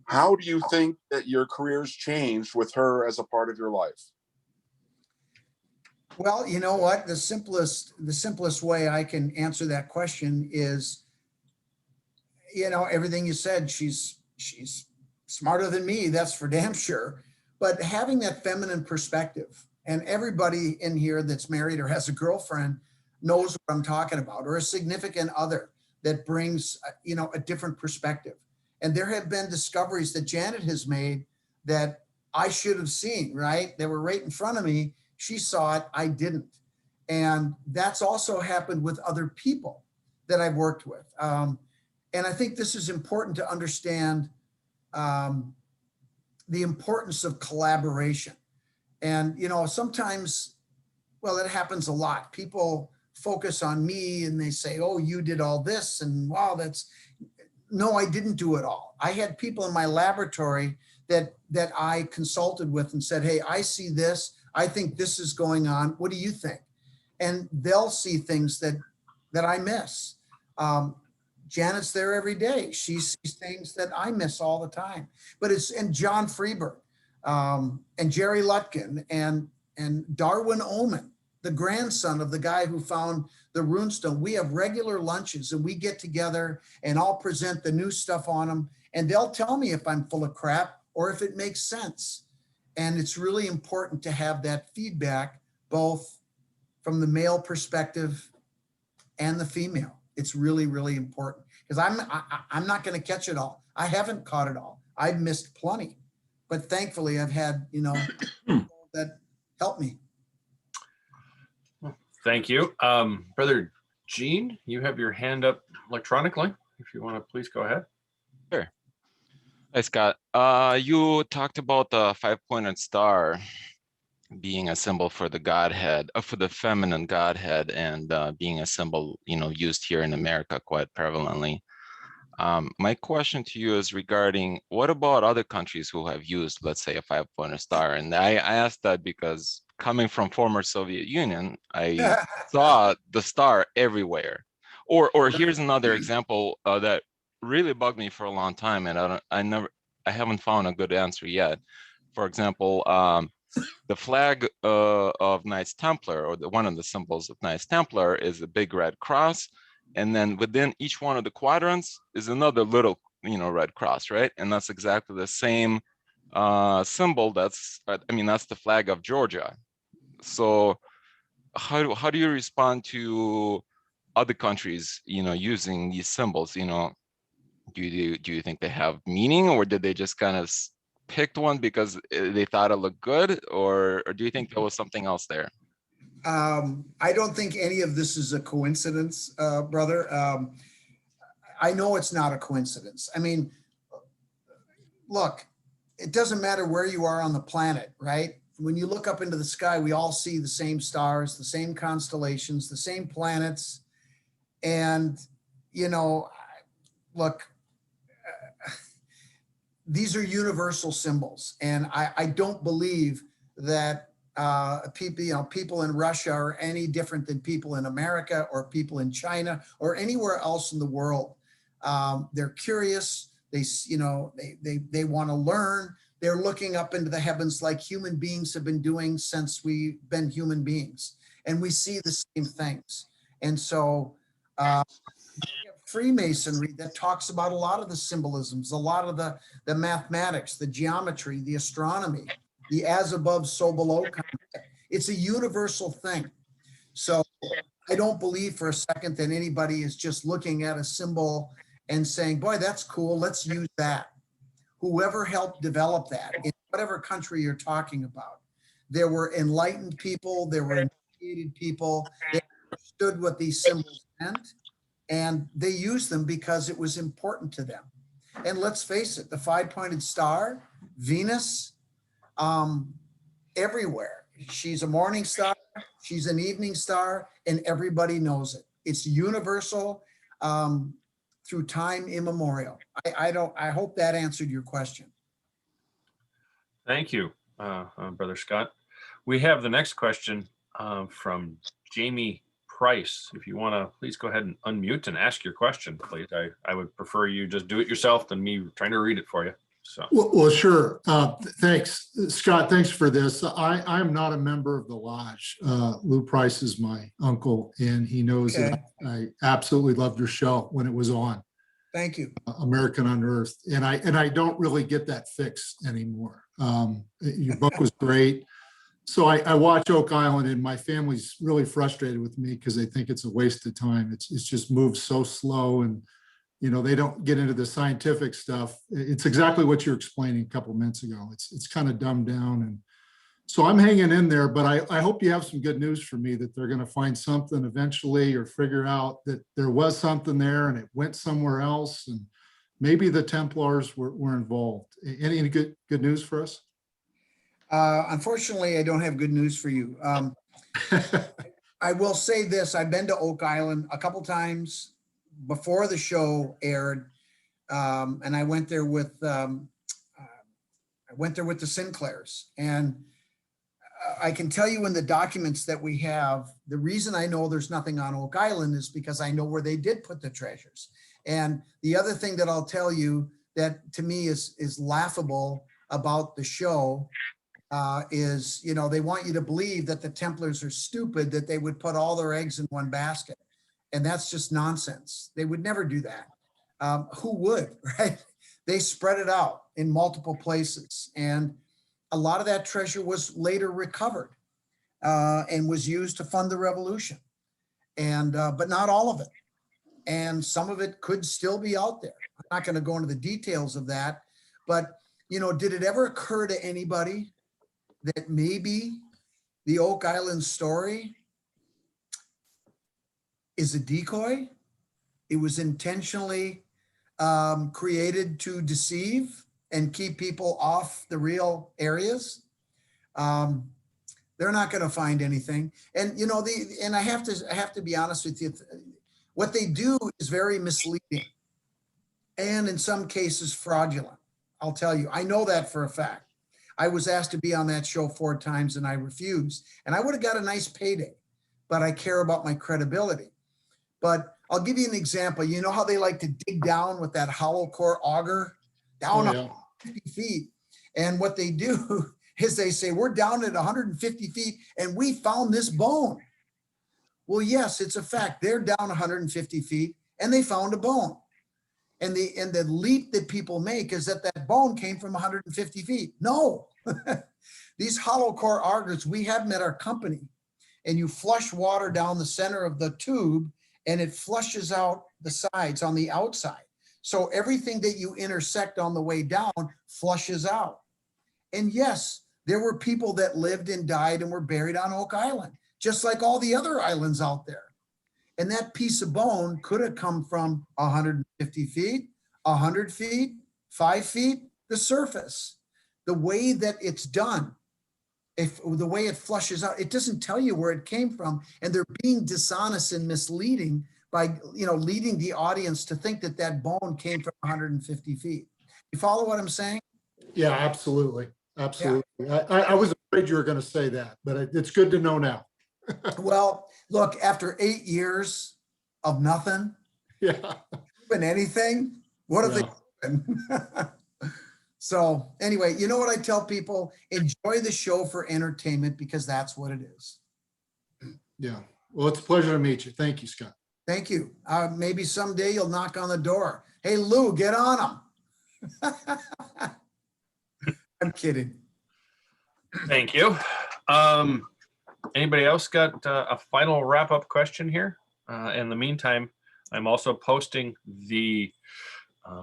how do you think that your career's changed with her as a part of your life? Well, you know what? The simplest way I can answer that question is, everything you said. She's smarter than me, that's for damn sure. But having that feminine perspective, and everybody in here that's married or has a girlfriend knows what I'm talking about, or a significant other that brings, a different perspective. And there have been discoveries that Janet has made that I should have seen, right? They were right in front of me. She saw it, I didn't. And that's also happened with other people that I've worked with. And I think this is important to understand the importance of collaboration. And, sometimes, it happens a lot. People focus on me and they say, oh, you did all this. And wow, no, I didn't do it all. I had people in my laboratory that I consulted with and said, hey, I see this. I think this is going on. What do you think? And they'll see things that I miss. Janet's there every day. She sees things that I miss all the time. And John Freeberg, and Jerry Lutkin, and Darwin Ullman, the grandson of the guy who found the the runestone. We have regular lunches and we get together and I'll present the new stuff on them and they'll tell me if I'm full of crap or if it makes sense. And it's really important to have that feedback, both from the male perspective and the female. It's really, really important because I'm not going to catch it all. I haven't caught it all. I've missed plenty, but thankfully I've had, people that help me. Thank you. Brother Gene, you have your hand up electronically. If you want to please go ahead. Sure. Hi, Scott. You talked about the 5-pointed star being a symbol for the Godhead, for the feminine Godhead, and being a symbol, used here in America quite prevalently. My question to you is regarding what about other countries who have used, let's say, a 5-pointed star? And I asked that because coming from former Soviet Union, I saw the star everywhere. Or here's another example that really bugged me for a long time, and I haven't found a good answer yet. For example, the flag of Knights Templar, or one of the symbols of Knights Templar, is a big red cross. And then within each one of the quadrants is another little, red cross, right? And that's exactly the same symbol. That's the flag of Georgia. So how do you respond to other countries, using these symbols? Do you think they have meaning, or did they just kind of picked one because they thought it looked good, or do you think there was something else there? I don't think any of this is a coincidence, brother. I know it's not a coincidence. I mean, look, it doesn't matter where you are on the planet, right? When you look up into the sky, we all see the same stars, the same constellations, the same planets. And, look, these are universal symbols. And I don't believe that people in Russia are any different than people in America or people in China or anywhere else in the world. They're curious. They want to learn. They're looking up into the heavens like human beings have been doing since we've been human beings. And we see the same things. And so Freemasonry that talks about a lot of the symbolisms, a lot of the mathematics, the geometry, the astronomy, the as above, so below concept. It's a universal thing. So I don't believe for a second that anybody is just looking at a symbol and saying, boy, that's cool, let's use that. Whoever helped develop that, in whatever country you're talking about, there were enlightened people, there were educated people, they understood what these symbols meant, and they used them because it was important to them. And let's face it, the 5-pointed star, Venus, everywhere. She's a morning star, she's an evening star, and everybody knows it. It's universal through time immemorial. I hope that answered your question. Thank you, Brother Scott. We have the next question from Jamie Price. If you want to, please go ahead and unmute and ask your question, please. I would prefer you just do it yourself than me trying to read it for you. So. Well, sure. Thanks, Scott. Thanks for this. I'm not a member of the lodge. Lou Price is my uncle, and he knows that I absolutely loved your show when it was on. Thank you. American Unearthed, and I don't really get that fix anymore. Your book was great. So I watch Oak Island, and my family's really frustrated with me because they think it's a waste of time. It's just moves so slow, and they don't get into the scientific stuff. It's exactly what you're explaining a couple of minutes ago. It's kind of dumbed down. And so I'm hanging in there, but I hope you have some good news for me that they're going to find something eventually or figure out that there was something there and it went somewhere else. And maybe the Templars were involved. Any good news for us? Unfortunately, I don't have good news for you. I will say this. I've been to Oak Island a couple times before the show aired, and I went there with the Sinclairs, and I can tell you in the documents that we have, the reason I know there's nothing on Oak Island is because I know where they did put the treasures. And the other thing that I'll tell you that to me is laughable about the show is, they want you to believe that the Templars are stupid, that they would put all their eggs in one basket. And that's just nonsense. They would never do that. Who would, right? They spread it out in multiple places. And a lot of that treasure was later recovered and was used to fund the revolution. And but not all of it. And some of it could still be out there. I'm not going to go into the details of that, but did it ever occur to anybody that maybe the Oak Island story is a decoy? It was intentionally created to deceive and keep people off the real areas. They're not going to find anything. And and I have to be honest with you. What they do is very misleading and in some cases fraudulent. I'll tell you, I know that for a fact. I was asked to be on that show 4 times and I refused. And I would have got a nice payday, but I care about my credibility. But I'll give you an example. You know how they like to dig down with that hollow core auger down 50 feet? And what they do is they say, we're down at 150 feet and we found this bone. Well, yes, it's a fact. They're down 150 feet and they found a bone. And the leap that people make is that bone came from 150 feet. No, these hollow core augers, we have them at our company, and you flush water down the center of the tube and it flushes out the sides on the outside. So everything that you intersect on the way down flushes out. And yes, there were people that lived and died and were buried on Oak Island, just like all the other islands out there. And that piece of bone could have come from 150 feet, 100 feet, 5 feet, the surface. The way that it's done, the way it flushes out, it doesn't tell you where it came from. And they're being dishonest and misleading by, leading the audience to think that bone came from 150 feet. You follow what I'm saying? Yeah, absolutely. Absolutely. Yeah. I was afraid you were going to say that, but it's good to know now. Well, look, after 8 years of nothing, Yeah. even anything, what have they proven? So anyway, you know what I tell people? Enjoy the show for entertainment because that's what it is. Yeah. Well, it's a pleasure to meet you. Thank you, Scott. Thank you. Maybe someday you'll knock on the door. Hey, Lou, get on them. I'm kidding. Thank you. Anybody else got a final wrap-up question here? In the meantime, I'm also posting the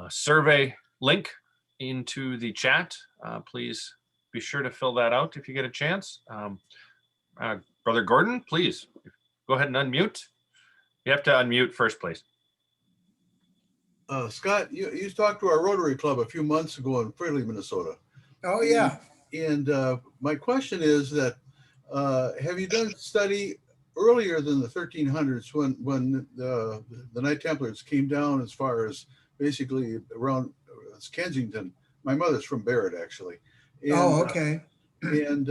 survey link into the chat. Please be sure to fill that out if you get a chance. Brother Gordon, please go ahead and unmute. You have to unmute first, please. Scott, you talked to our Rotary Club a few months ago in Fairleigh, Minnesota. Oh, yeah. And my question is that, have you done study earlier than the 1300s when the Knight Templars came down as far as basically around Kensington? My mother's from Barrett, actually. And, okay. And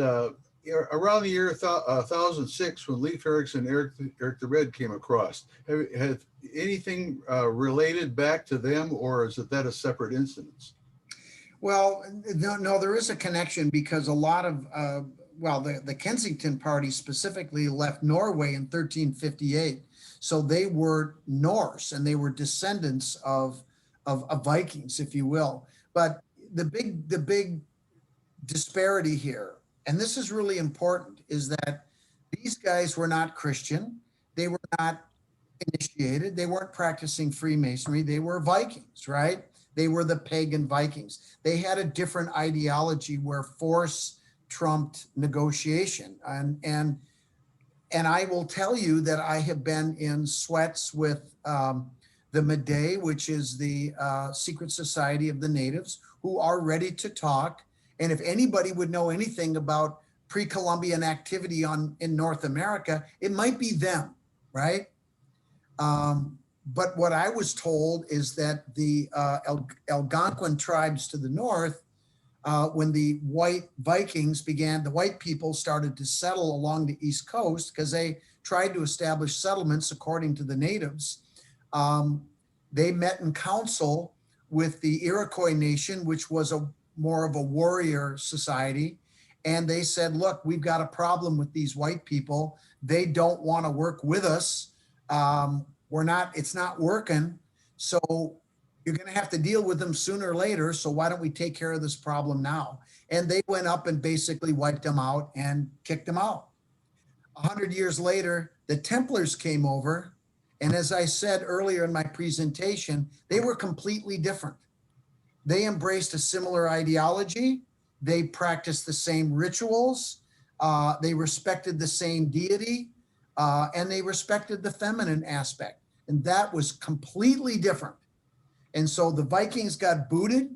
around the year 1006, when Leif Erikson and Eric the Red came across, have anything related back to them, or is that a separate incident? Well, no, there is a connection because a lot of, the Kensington party specifically left Norway in 1358. So they were Norse and they were descendants of Vikings, if you will. But the big disparity here, and this is really important, is that these guys were not Christian. They were not initiated. They weren't practicing Freemasonry. They were Vikings, right? They were the pagan Vikings. They had a different ideology where force trumped negotiation. And I will tell you that I have been in sweats with the Meday, which is the secret society of the natives, who are ready to talk. And if anybody would know anything about pre-Columbian activity in North America, it might be them, right? But what I was told is that the Algonquin tribes to the north, when the white Vikings the white people started to settle along the East Coast because they tried to establish settlements according to the natives. They met in council with the Iroquois nation, which was more of a warrior society. And they said, look, we've got a problem with these white people. They don't want to work with us. it's not working. So you're going to have to deal with them sooner or later. So why don't we take care of this problem now? And they went up and basically wiped them out and kicked them out. 100 years later, the Templars came over. And as I said earlier in my presentation, they were completely different. They embraced a similar ideology. They practiced the same rituals. They respected the same deity, and they respected the feminine aspect. And that was completely different. And so the Vikings got booted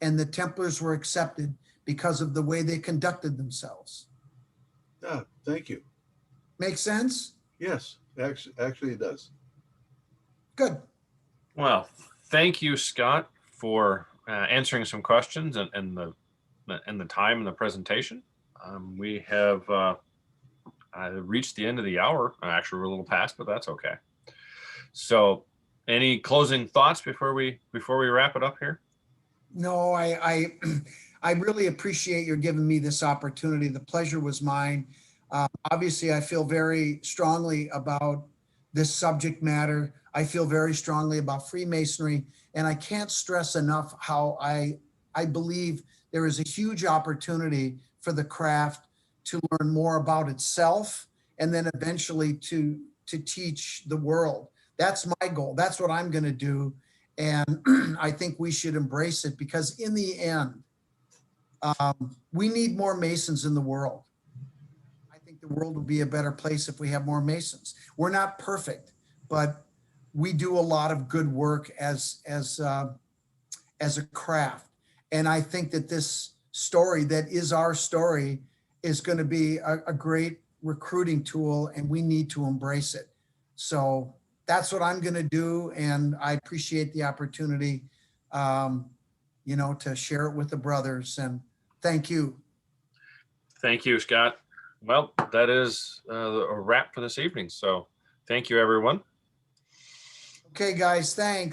and the Templars were accepted because of the way they conducted themselves. Yeah, thank you. Make sense? Yes, actually it does. Good. Well, thank you, Scott, for answering some questions and the time and the presentation. We have reached the end of the hour. Actually, we're a little past, but that's okay. So, any closing thoughts before we wrap it up here? No, I really appreciate your giving me this opportunity. The pleasure was mine. Obviously, I feel very strongly about this subject matter. I feel very strongly about Freemasonry, and I can't stress enough how I believe there is a huge opportunity for the craft to learn more about itself and then eventually to teach the world. That's my goal. That's what I'm going to do. And I think we should embrace it because in the end, we need more Masons in the world. I think the world will be a better place if we have more Masons. We're not perfect, but we do a lot of good work as a craft. And I think that this story that is our story is going to be a great recruiting tool, and we need to embrace it. So that's what I'm going to do. And I appreciate the opportunity, to share it with the brothers. And thank you. Thank you, Scott. Well, that is a wrap for this evening. So thank you, everyone. Okay, guys, thanks.